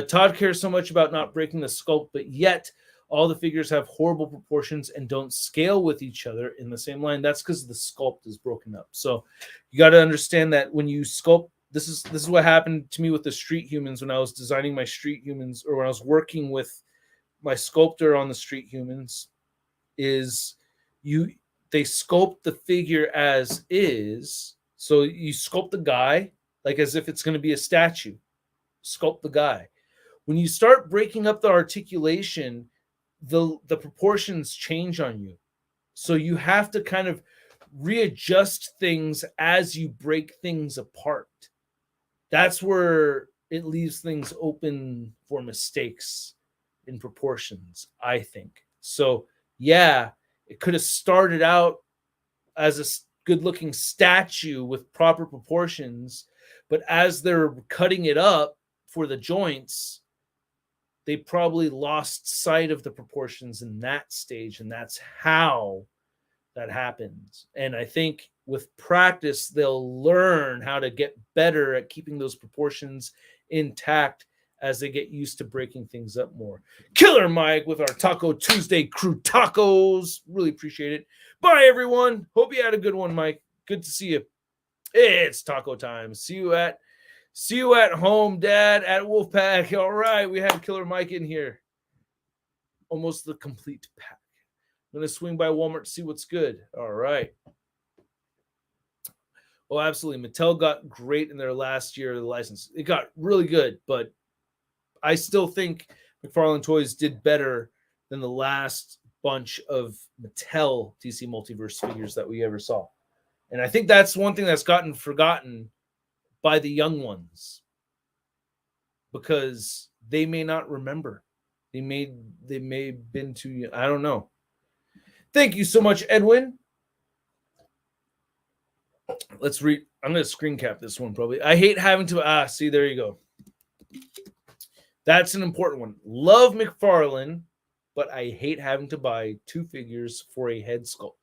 Todd cares so much about not breaking the sculpt, but yet all the figures have horrible proportions and don't scale with each other in the same line. That's because the sculpt is broken up. So you got to understand that when you sculpt, this is what happened to me with the street humans when I was designing my street humans, or when I was working with my sculptor on the street humans, is they sculpt the figure as is. So you sculpt the guy like as if it's going to be a statue. Sculpt the guy. When you start breaking up the articulation, the proportions change on you. So you have to kind of readjust things as you break things apart. That's where it leaves things open for mistakes in proportions, I think. So yeah, it could have started out as a good-looking statue with proper proportions, but as they're cutting it up for the joints, they probably lost sight of the proportions in that stage, and that's how that happens. And I think with practice, they'll learn how to get better at keeping those proportions intact as they get used to breaking things up more. Killer Mike with our Taco Tuesday crew tacos. Really appreciate it. Bye, everyone. Hope you had a good one, Mike. Good to see you. It's taco time. See you at home, Dad, at Wolfpack. All right, we have Killer Mike in here. Almost the complete pack. I'm going to swing by Walmart to see what's good. All right. Oh, absolutely. Mattel got great in their last year of the license. It got really good, but I still think McFarlane Toys did better than the last bunch of Mattel DC Multiverse figures that we ever saw. And I think that's one thing that's gotten forgotten by the young ones, because they may not remember. They may have been too young. I don't know. Thank you so much, Edwin. Let's read. I'm going to screen cap this one probably. I hate having to see, there you go. That's an important one. Love McFarlane, but I hate having to buy two figures for a head sculpt.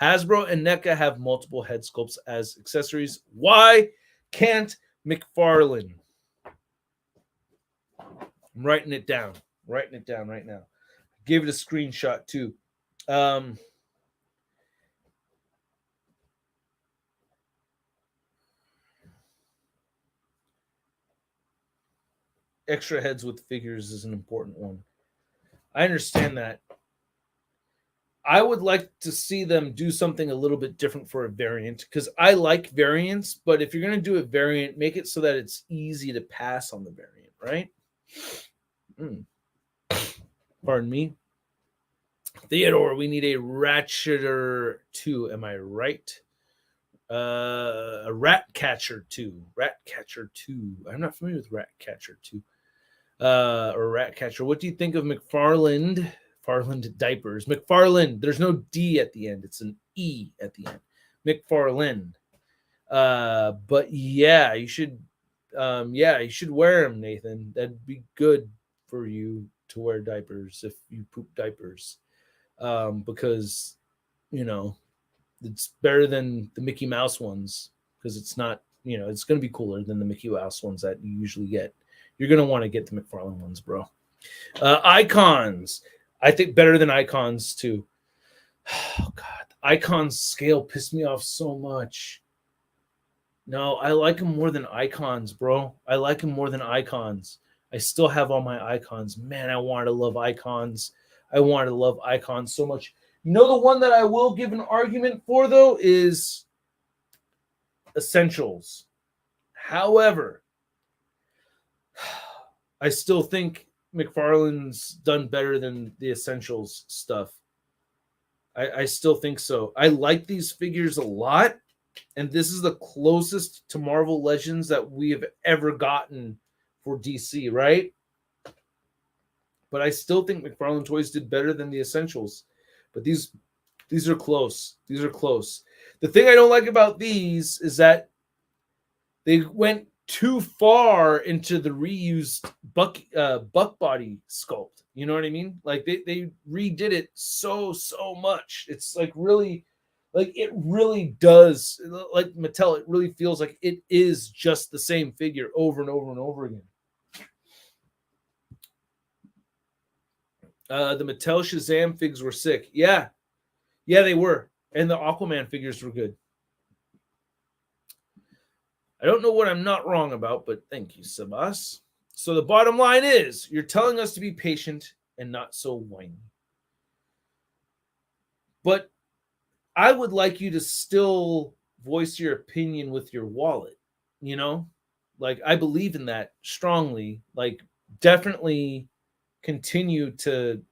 Hasbro and NECA have multiple head sculpts as accessories. Why can't McFarlane? I'm writing it down. Writing it down right now. Give it a screenshot too. Extra heads with figures is an important one. I understand that. I would like to see them do something a little bit different for a variant, because I like variants, but if you're going to do a variant, make it so that it's easy to pass on the variant, right? Pardon me. Theodore, we need a Ratcheter 2. Am I right? A Ratcatcher 2. Ratcatcher 2. I'm not familiar with Ratcatcher 2. Or Ratcatcher. What do you think of McFarland diapers? McFarland. There's no D at the end. It's an E at the end. McFarland. But yeah, you should. You should wear them, Nathan. That'd be good for you to wear diapers if you poop diapers, because it's better than the Mickey Mouse ones, because it's not. It's going to be cooler than the Mickey Mouse ones that you usually get. You're going to want to get the McFarlane ones, bro. Icons. I think better than Icons, too. Oh, God. Icons scale pissed me off so much. No, I like them more than Icons, bro. I like them more than Icons. I still have all my Icons. Man, I wanted to love Icons. I wanted to love Icons so much. The one that I will give an argument for, though, is Essentials. However, I still think McFarlane's done better than the Essentials stuff. I still think so. I like these figures a lot, and this is the closest to Marvel Legends that we have ever gotten for DC, right? But I still think McFarlane Toys did better than the Essentials. But these are close. These are close. The thing I don't like about these is that they went too far into the reused buck body sculpt. You know what I mean? Like they redid it so much. It's like really, like it really does, like Mattel, it really feels like it is just the same figure over and over and over again. The Mattel Shazam figs were sick. Yeah, they were, and the Aquaman figures were good. I don't know what I'm not wrong about, but thank you, Sabas. So the bottom line is, you're telling us to be patient and not so whiny. But I would like you to still voice your opinion with your wallet, you know? Like, I believe in that strongly. Like, definitely continue to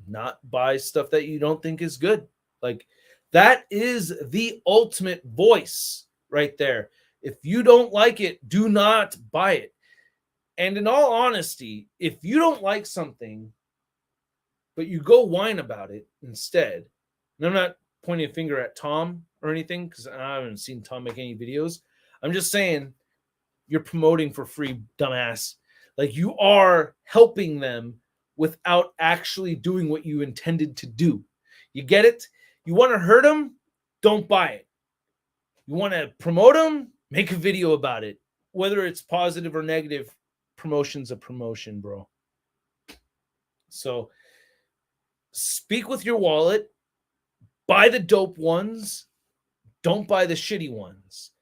not buy stuff that you don't think is good. Like, that is the ultimate voice right there. If you don't like it, do not buy it. And in all honesty, if you don't like something, but you go whine about it instead, and I'm not pointing a finger at Tom or anything, because I haven't seen Tom make any videos. I'm just saying, you're promoting for free, dumbass. Like, you are helping them without actually doing what you intended to do. You get it? You want to hurt them? Don't buy it. You want to promote them? Make a video about it. Whether it's positive or negative, promotion's a promotion, bro. So speak with your wallet. Buy the dope ones. Don't buy the shitty ones.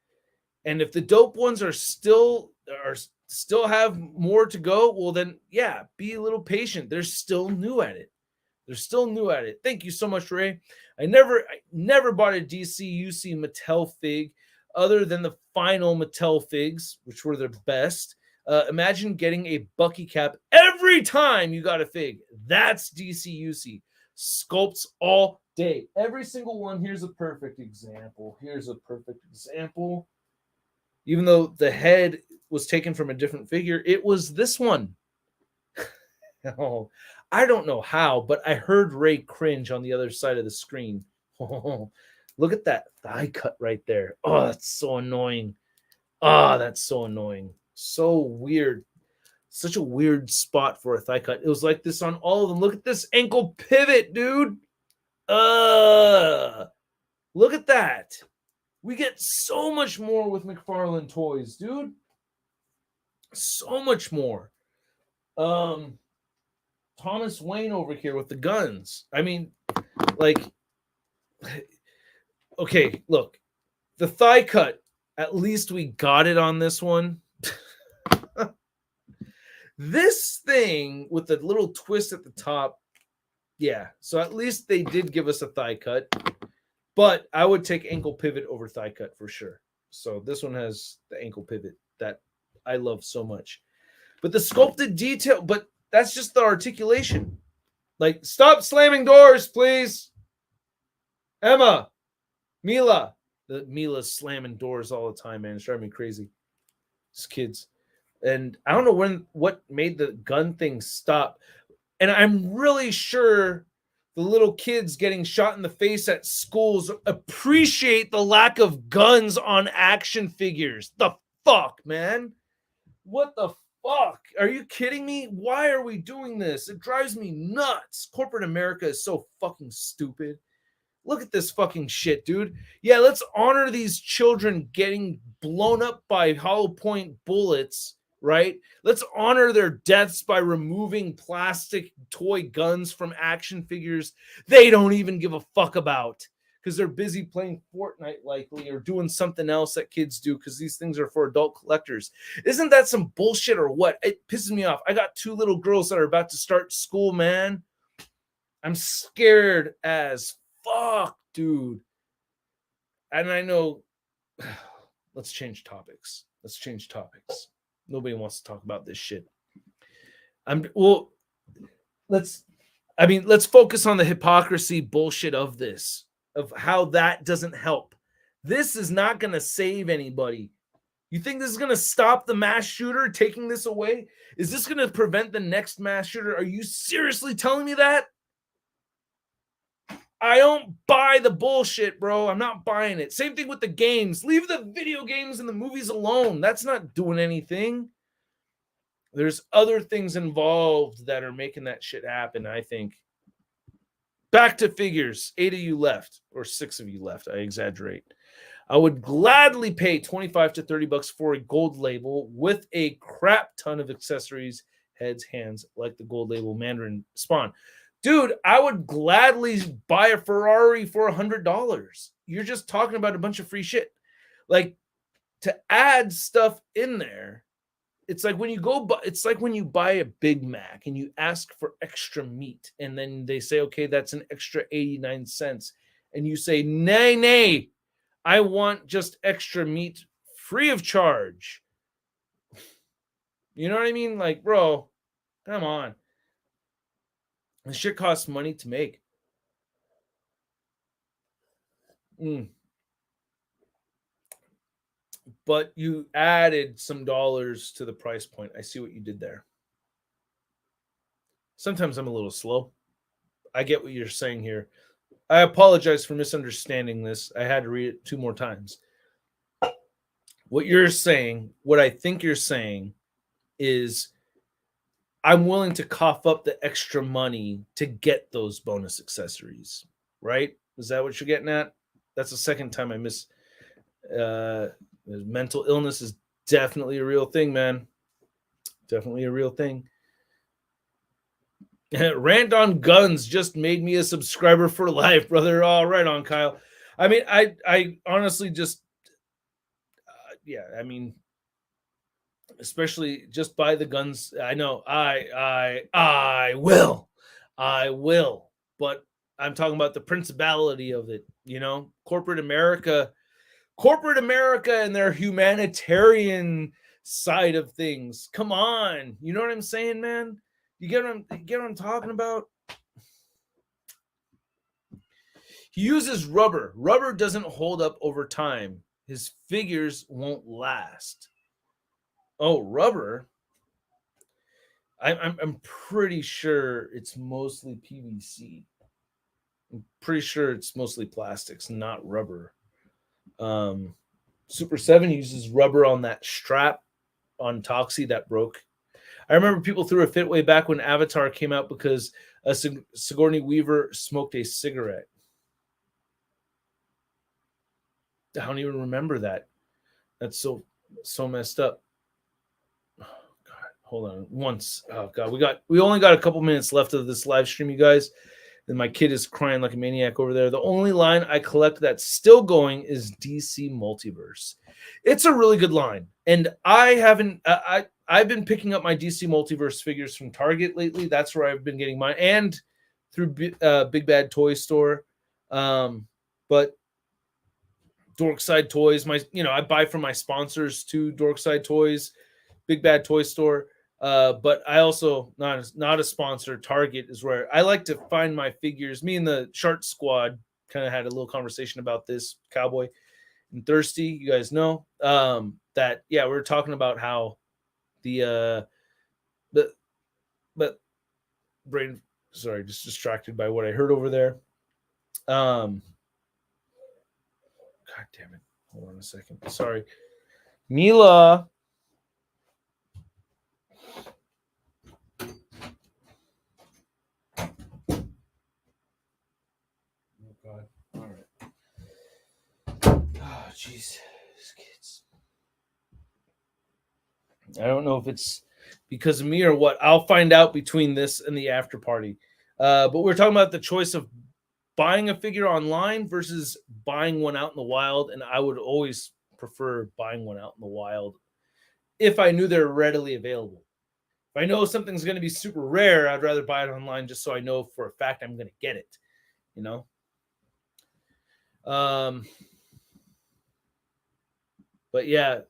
And if the dope ones are still have more to go, well then, yeah, be a little patient. They're still new at it. Thank you so much, Ray. I never bought a DCUC Mattel fig other than the final Mattel figs, which were their best. Imagine getting a Bucky cap every time you got a fig. That's DCUC. Sculpts all day. Every single one. Here's a perfect example. Even though the head was taken from a different figure, it was this one. Oh, I don't know how, but I heard Ray cringe on the other side of the screen. Oh, look at that thigh cut right there. Oh, that's so annoying. So weird. Such a weird spot for a thigh cut. It was like this on all of them. Look at this ankle pivot, dude. Look at that. We get so much more with McFarlane toys, dude. So much more. Thomas Wayne over here with the guns. I mean, like, okay, look. The thigh cut, at least we got it on this one. This thing with the little twist at the top, yeah. So at least they did give us a thigh cut. But I would take ankle pivot over thigh cut for sure. So this one has the ankle pivot that I love so much. But the sculpted detail, but that's just the articulation. Like, stop slamming doors, please. Emma, Mila. Mila's slamming doors all the time, man. It's driving me crazy. These kids. And I don't know what made the gun thing stop. And I'm really sure the little kids getting shot in the face at schools appreciate the lack of guns on action figures. The fuck, man? What the fuck? Are you kidding me? Why are we doing this? It drives me nuts. Corporate America is so fucking stupid. Look at this fucking shit, dude. Yeah, let's honor these children getting blown up by hollow point bullets, right? Let's honor their deaths by removing plastic toy guns from action figures they don't even give a fuck about because they're busy playing Fortnite likely or doing something else that kids do because these things are for adult collectors. Isn't that some bullshit or what? It pisses me off. I got 2 little girls that are about to start school, man. I'm scared as fuck, dude. And I know, let's change topics. Nobody wants to talk about this shit. Let's focus on the hypocrisy bullshit of this, of how that doesn't help. This is not going to save anybody. You think this is going to stop the mass shooter taking this away? Is this going to prevent the next mass shooter? Are you seriously telling me that? I don't buy the bullshit, bro. I'm not buying it. Same thing with the games. Leave the video games and the movies alone. That's not doing anything. There's other things involved that are making that shit happen, I think. Back to figures. 8 of you left, or 6 of you left. I exaggerate. I would gladly pay $25 to $30 for a gold label with a crap ton of accessories heads, hands, like the gold label Mandarin Spawn. Dude, I would gladly buy a Ferrari for $100. You're just talking about a bunch of free shit. Like, to add stuff in there, it's like when you buy a Big Mac and you ask for extra meat, and then they say, okay, that's an extra 89 cents. And you say, nay, I want just extra meat free of charge. You know what I mean? Like, bro, come on. This shit costs money to make. But you added some dollars to the price point. I see what you did there. Sometimes I'm a little slow. I get what you're saying here. I apologize for misunderstanding this. I had to read it 2 more times. What you're saying, what I think you're saying is, I'm willing to cough up the extra money to get those bonus accessories, right? Is that what you're getting at? That's the second time I miss. Mental illness is definitely a real thing, man. Definitely a real thing. Rant on guns just made me a subscriber for life, brother. All right on, Kyle. I mean, I honestly just, I mean, especially just buy the guns. I know I will, but I'm talking about the principality of it. You know, corporate America and their humanitarian side of things. Come on, you know what I'm saying, man? You get what I'm talking about? He uses rubber. Rubber doesn't hold up over time. His figures won't last. Oh, rubber? I'm pretty sure it's mostly PVC. I'm pretty sure it's mostly plastics, not rubber. Super 7 uses rubber on that strap on Toxie that broke. I remember people threw a fit way back when Avatar came out because Sigourney Weaver smoked a cigarette. I don't even remember that. That's so messed up. Oh, God, hold on. Once. Oh God, we only got a couple minutes left of this live stream, you guys. And my kid is crying like a maniac over there. The only line I collect that's still going is DC Multiverse. It's a really good line, and I've been picking up my DC Multiverse figures from Target lately. That's where I've been getting mine, and through Big Bad Toy Store. But Dorkside Toys, I buy from my sponsors too. Dorkside Toys, Big Bad Toy Store. But I also not a sponsor. Target is where I like to find my figures. Me and the Shark Squad kind of had a little conversation about this. Cowboy and Thirsty, you guys know that. Yeah, we were talking about how the brain. Sorry, just distracted by what I heard over there. God damn it! Hold on a second. Sorry, Mila. God. All right. Oh, jeez. These kids. I don't know if it's because of me or what. I'll find out between this and the after party. But we're talking about the choice of buying a figure online versus buying one out in the wild. And I would always prefer buying one out in the wild if I knew they're readily available. If I know something's going to be super rare, I'd rather buy it online just so I know for a fact I'm going to get it, you know? But yeah,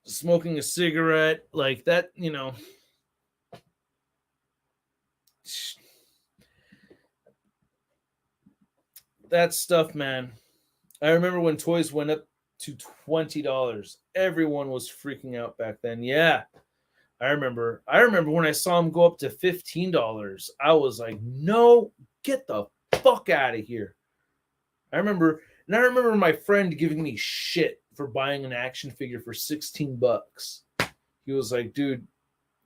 smoking a cigarette like that, you know, that stuff, man. I remember when toys went up to $20. Everyone was freaking out back then. Yeah. I remember when I saw them go up to $15. I was like, no, get the fuck out of here. I remember my friend giving me shit for buying an action figure for $16. He was like, dude,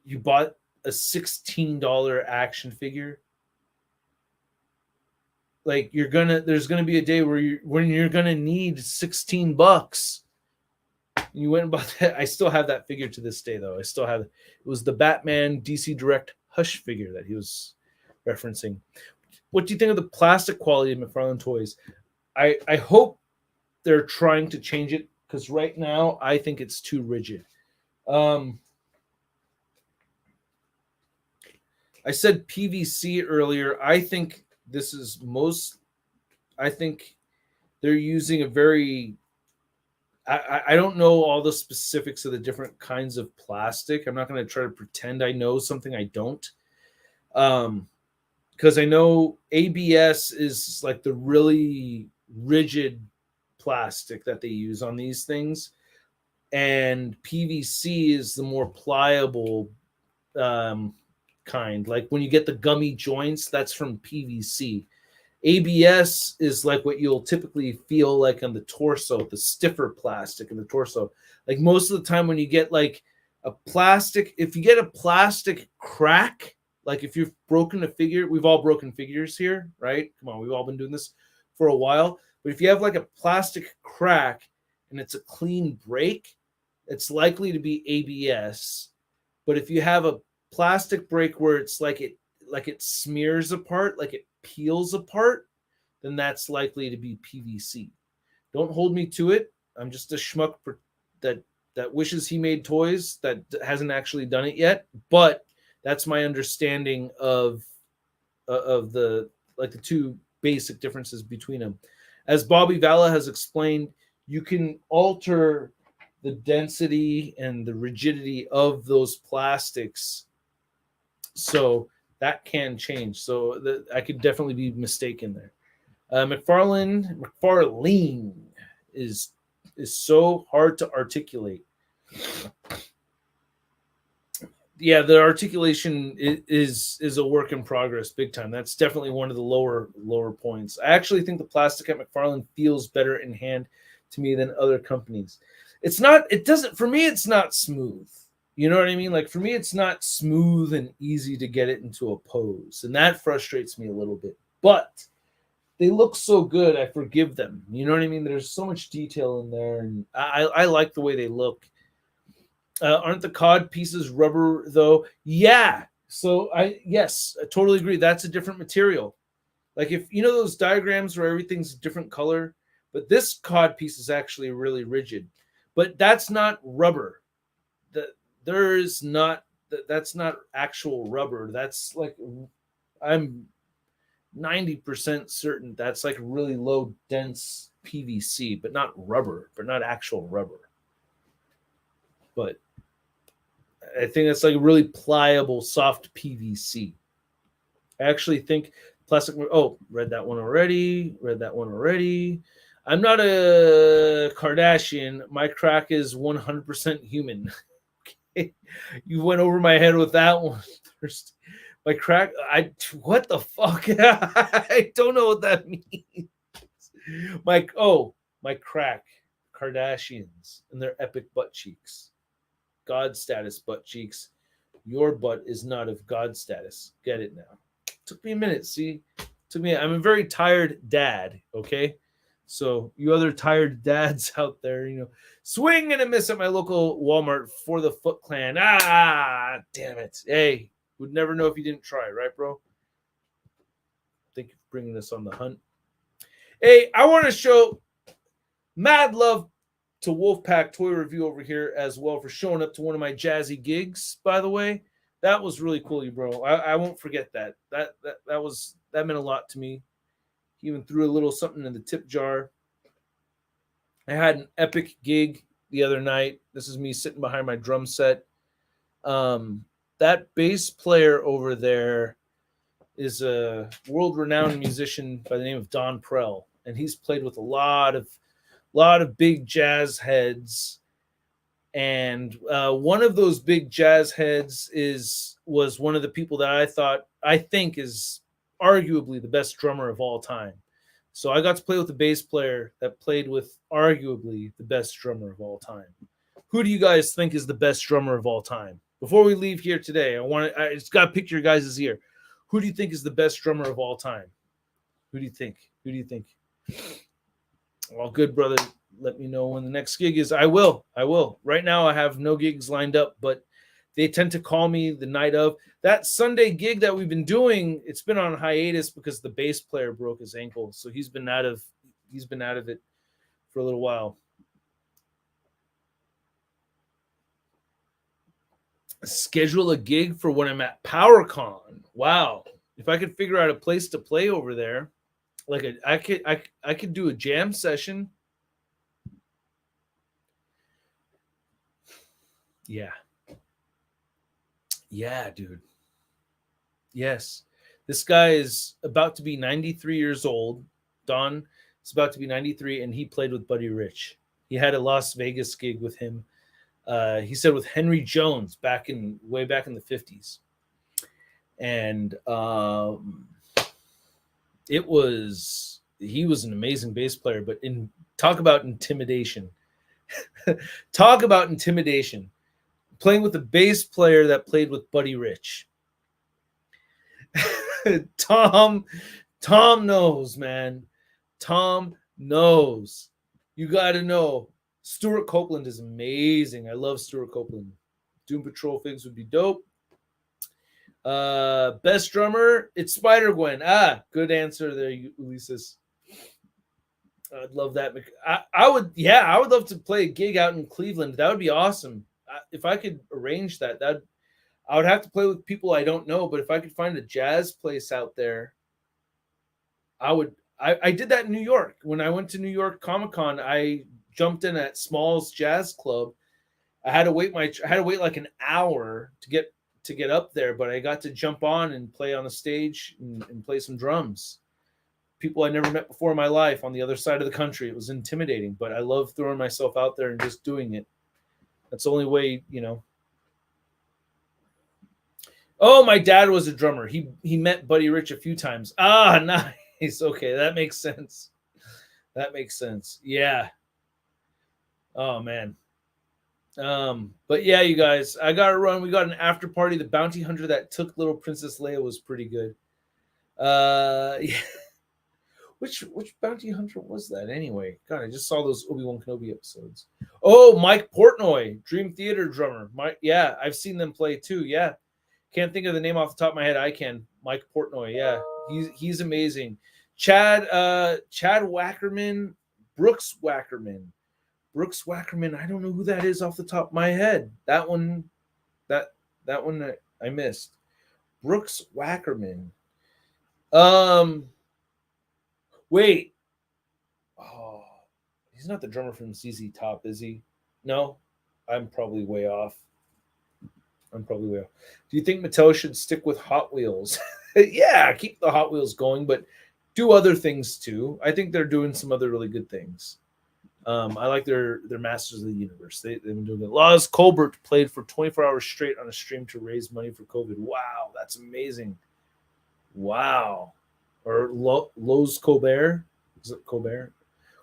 you bought a $16 action figure? Like, there's gonna be a day when you're gonna need $16. You went and bought that. I still have that figure to this day, though. I still have it. It was the Batman DC Direct Hush figure that he was referencing. What do you think of the plastic quality of McFarlane toys? I hope they're trying to change it, because right now I think it's too rigid. I said PVC earlier. I think this is I think they're using a very. I don't know all the specifics of the different kinds of plastic. I'm not going to try to pretend I know something I don't. Because I know ABS is like the really rigid plastic that they use on these things, and PVC is the more pliable kind. Like when you get the gummy joints, that's from PVC. ABS is like what you'll typically feel like on the torso, the stiffer plastic in the torso. Like most of the time when you get like a plastic, if you get a plastic crack, like if you've broken a figure, we've all broken figures here, right? Come on, we've all been doing this for a while. But if you have like a plastic crack and it's a clean break, it's likely to be ABS. But if you have a plastic break where it's like it smears apart, like it peels apart, then that's likely to be PVC. Don't hold me to it. I'm just a schmuck that wishes he made toys that hasn't actually done it yet. But that's my understanding of the two basic differences between them. As Bobby Valla has explained, you can alter the density and the rigidity of those plastics, so that can change. So I could definitely be mistaken there. McFarlane is so hard to articulate. Yeah, the articulation is a work in progress, big time. That's definitely one of the lower points. I actually think the plastic at McFarlane feels better in hand to me than other companies. It's not smooth. You know what I mean? Like for me, it's not smooth and easy to get it into a pose, and that frustrates me a little bit. But they look so good, I forgive them. You know what I mean? There's so much detail in there, and I like the way they look. Aren't the cod pieces rubber though? Yeah. So I totally agree. That's a different material. Like if you know those diagrams where everything's a different color, but this cod piece is actually really rigid. But that's not rubber. That's not actual rubber. That's like, I'm 90% certain that's like really low dense PVC, but not rubber, but not actual rubber. But I think it's like really pliable, soft PVC. I actually think plastic. Oh, read that one already. I'm not a Kardashian. My crack is 100% human. Okay. You went over my head with that one first. My crack. What the fuck? I don't know what that means. My crack. Kardashians and their epic butt cheeks. God status butt cheeks. Your butt is not of God status. Get it now. Took me a minute. See, I'm a very tired dad. Okay, so you other tired dads out there, swing and a miss at my local Walmart for the Foot Clan. Ah, damn it. Hey, would never know if you didn't try, right, bro? Thank you for bringing us on the hunt. Hey, I want to show mad love to Wolfpack Toy Review over here as well for showing up to one of my jazzy gigs, by the way. That was really cool, bro. I won't forget that. That meant a lot to me. He even threw a little something in the tip jar. I had an epic gig the other night. This is me sitting behind my drum set. That bass player over there is a world-renowned musician by the name of Don Prell, and he's played with a lot of big jazz heads, and one of those big jazz heads was one of the people that I think is arguably the best drummer of all time. So I got to play with a bass player that played with arguably the best drummer of all time. Who do you guys think is the best drummer of all time? Before we leave here today, I just got to pick your guys' ear. Who do you think is the best drummer of all time? Who do you think? All good, brother. let me know when the next gig is. I will. Right now I have no gigs lined up, but they tend to call me the night of. That Sunday gig that we've been doing, it's been on hiatus because the bass player broke his ankle. So he's been out of it for a little while. Schedule a gig for when I'm at PowerCon. Wow. If I could figure out a place to play over there, I could do a jam session. Yeah. Yeah, dude. Yes. This guy is about to be 93 years old. Don is about to be 93, and he played with Buddy Rich. He had a Las Vegas gig with him. He said with Henry Jones way back in the 50s. And he was an amazing bass player, but talk about intimidation. Talk about intimidation. Playing with a bass player that played with Buddy Rich. Tom knows, man. Tom knows. You got to know. Stuart Copeland is amazing. I love Stuart Copeland. Doom Patrol figs would be dope. Best drummer, it's Spider Gwen. Good answer there, Ulysses. I'd love that. I would love to play a gig out in Cleveland. That would be awesome. If I could arrange that, I would have to play with people I don't know, but if I could find a jazz place out there, I would. I did that in New York. When I went to New York Comic-Con, I jumped in at Small's Jazz Club. I had to wait like an hour to get up there, but I got to jump on and play on the stage and play some drums. People I never met before in my life on the other side of the country. It was intimidating, but I love throwing myself out there and just doing it. That's the only way, you know. Oh, my dad was a drummer. He met Buddy Rich a few times. Nice. Okay, that makes sense. Yeah. Oh, man. But yeah, you guys, I got to run. We got an after party. The bounty hunter that took little Princess Leia was pretty good. Yeah. Which bounty hunter was that anyway? God, I just saw those Obi-Wan Kenobi episodes. Oh, Mike Portnoy, Dream Theater drummer. Yeah, I've seen them play too. Yeah. Can't think of the name off the top of my head. I can. Mike Portnoy. Yeah. He's amazing. Chad Wackerman, Brooks Wackerman. I don't know who that is off the top of my head. That one I missed. Brooks Wackerman. Wait. Oh, he's not the drummer from ZZ Top, is he? No, I'm probably way off. Do you think Mattel should stick with Hot Wheels? Yeah, keep the Hot Wheels going, but do other things too. I think they're doing some other really good things. I like their Masters of the Universe. They've been doing it. Laz Colbert played for 24 hours straight on a stream to raise money for COVID. Wow, that's amazing. Wow. Or Lowe's Colbert. Is it Colbert?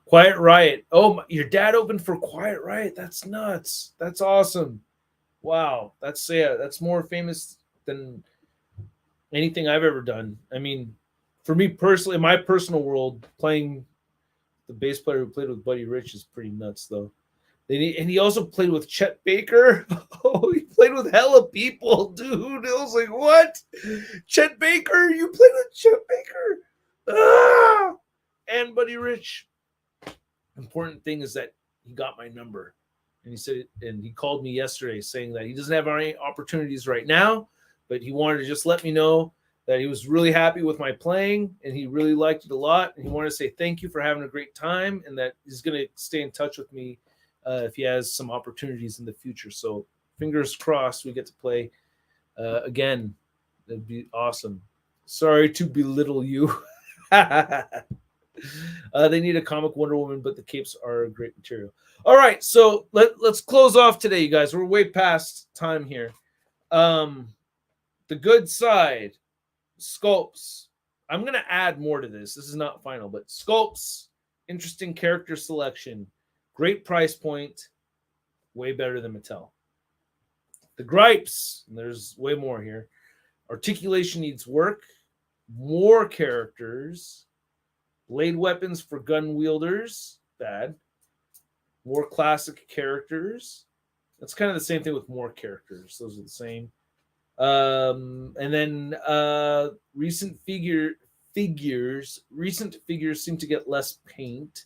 Quiet Riot. Oh, your dad opened for Quiet Riot. That's nuts. That's awesome. Wow. That's more famous than anything I've ever done. I mean, for me personally, in my personal world, playing the bass player who played with Buddy Rich is pretty nuts, though. And he also played with Chet Baker. Oh, he played with hella people, dude. I was like, what? Chet Baker? You played with Chet Baker? And Buddy Rich. Important thing is that he got my number. And he said, and he called me yesterday saying that he doesn't have any opportunities right now, but he wanted to just let me know that he was really happy with my playing and he really liked it a lot. And he wanted to say thank you for having a great time and that he's going to stay in touch with me if he has some opportunities in the future. So fingers crossed we get to play again. That'd be awesome. Sorry to belittle you. They need a comic Wonder Woman, but the capes are a great material. All right, so let's close off today, you guys. We're way past time here. The good side, sculpts. I'm going to add more to this. This is not final, but sculpts, interesting character selection, great price point, way better than Mattel. The gripes, and there's way more here. Articulation needs work, more characters, blade weapons for gun wielders, bad. More classic characters. That's kind of the same thing with more characters. Those are the same. And then recent figures seem to get less paint.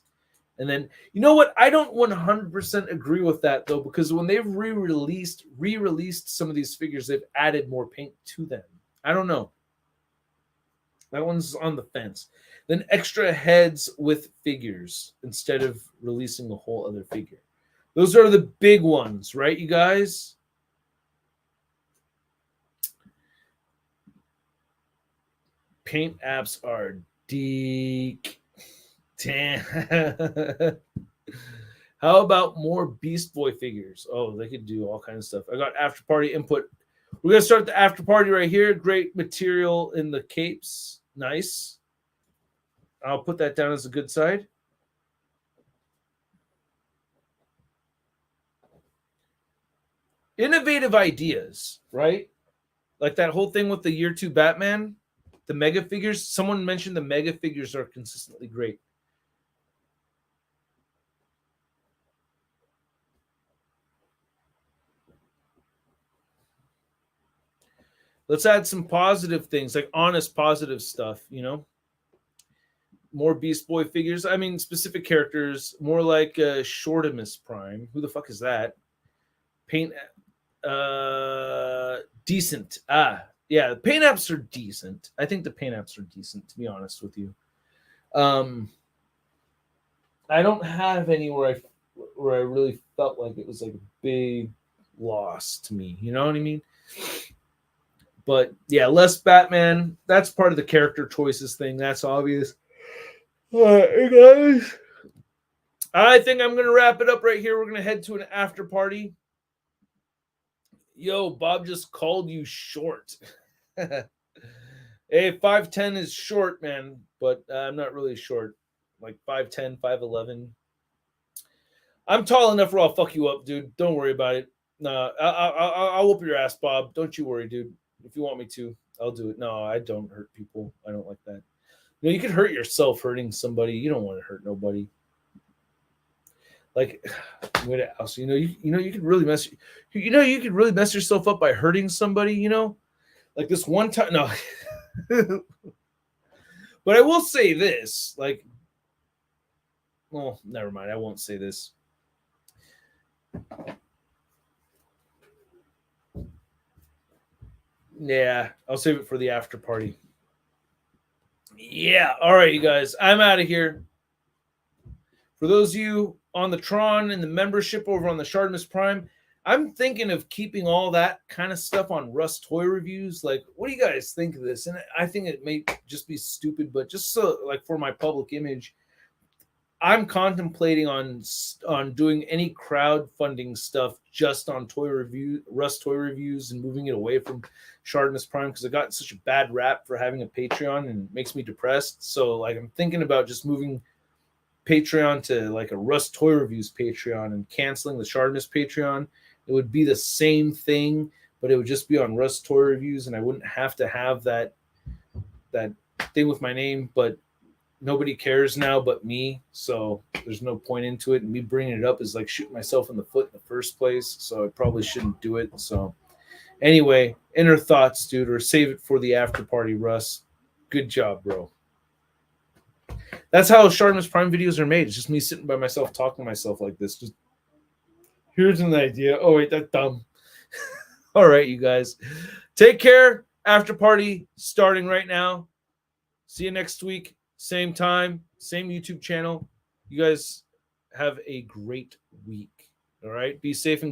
And then you know what? I don't 100% agree with that though, because when they've re-released some of these figures, they've added more paint to them. I don't know. That one's on the fence. Then extra heads with figures instead of releasing a whole other figure. Those are the big ones, right, you guys? Paint apps are deek. Damn. How about more Beast Boy figures? Oh, they could do all kinds of stuff. I got after party input. We're going to start the after party right here. Great material in the capes. Nice. I'll put that down as a good side. Innovative ideas, right? Like that whole thing with the year 2 Batman, the mega figures. Someone mentioned the mega figures are consistently great. Let's add some positive things, like honest, positive stuff, you know? More Beast Boy figures. I mean, specific characters, more like Shortimus Prime. Who the fuck is that? Paint, decent. Yeah, the paint apps are decent. I think the paint apps are decent, to be honest with you. I don't have any where I really felt like it was like a big loss to me. You know what I mean? But yeah, less Batman. That's part of the character choices thing. That's obvious. All right, guys. I think I'm going to wrap it up right here. We're going to head to an after party. Yo, Bob just called you short. Hey, 5'10" is short, man, but I'm not really short. Like 5'10", 5'11". I'm tall enough where I'll fuck you up, dude. Don't worry about it. Nah, I'll whoop your ass, Bob. Don't you worry, dude. If you want me to, I'll do it. No, I don't hurt people. I don't like that. You know, you could hurt yourself hurting somebody. You don't want to hurt nobody. Like, what else? You could really mess. You could really mess yourself up by hurting somebody. You know, like this one time. No, but I will say this. Like, well, never mind. I won't say this. Yeah, I'll save it for the after party. Yeah, all right, you guys. I'm out of here. For those of you on the Tron and the membership over on the Shardimus Prime, I'm thinking of keeping all that kind of stuff on Russ Toy Reviews. Like, what do you guys think of this? And I think it may just be stupid, but just so, like, for my public image, I'm contemplating on doing any crowdfunding stuff just on Russ Toy Reviews, and moving it away from Shardimus Prime, because I got such a bad rap for having a Patreon and it makes me depressed. So, like, I'm thinking about just moving Patreon to like a Russ Toy Reviews Patreon and canceling the Shardimus Patreon. It would be the same thing, but it would just be on Russ Toy Reviews, and I wouldn't have to have that thing with my name. But nobody cares now but me, so there's no point into it. And me bringing it up is like shooting myself in the foot in the first place, so I probably shouldn't do it. So anyway, inner thoughts, dude, or save it for the after party, Russ. Good job, bro. That's how Shardimus Prime videos are made. It's just me sitting by myself, talking to myself like this. Just, here's an idea. Oh, wait, that's dumb. All right, you guys. Take care. After party starting right now. See you next week. Same time, same YouTube channel. You guys have a great week. All right? Be safe and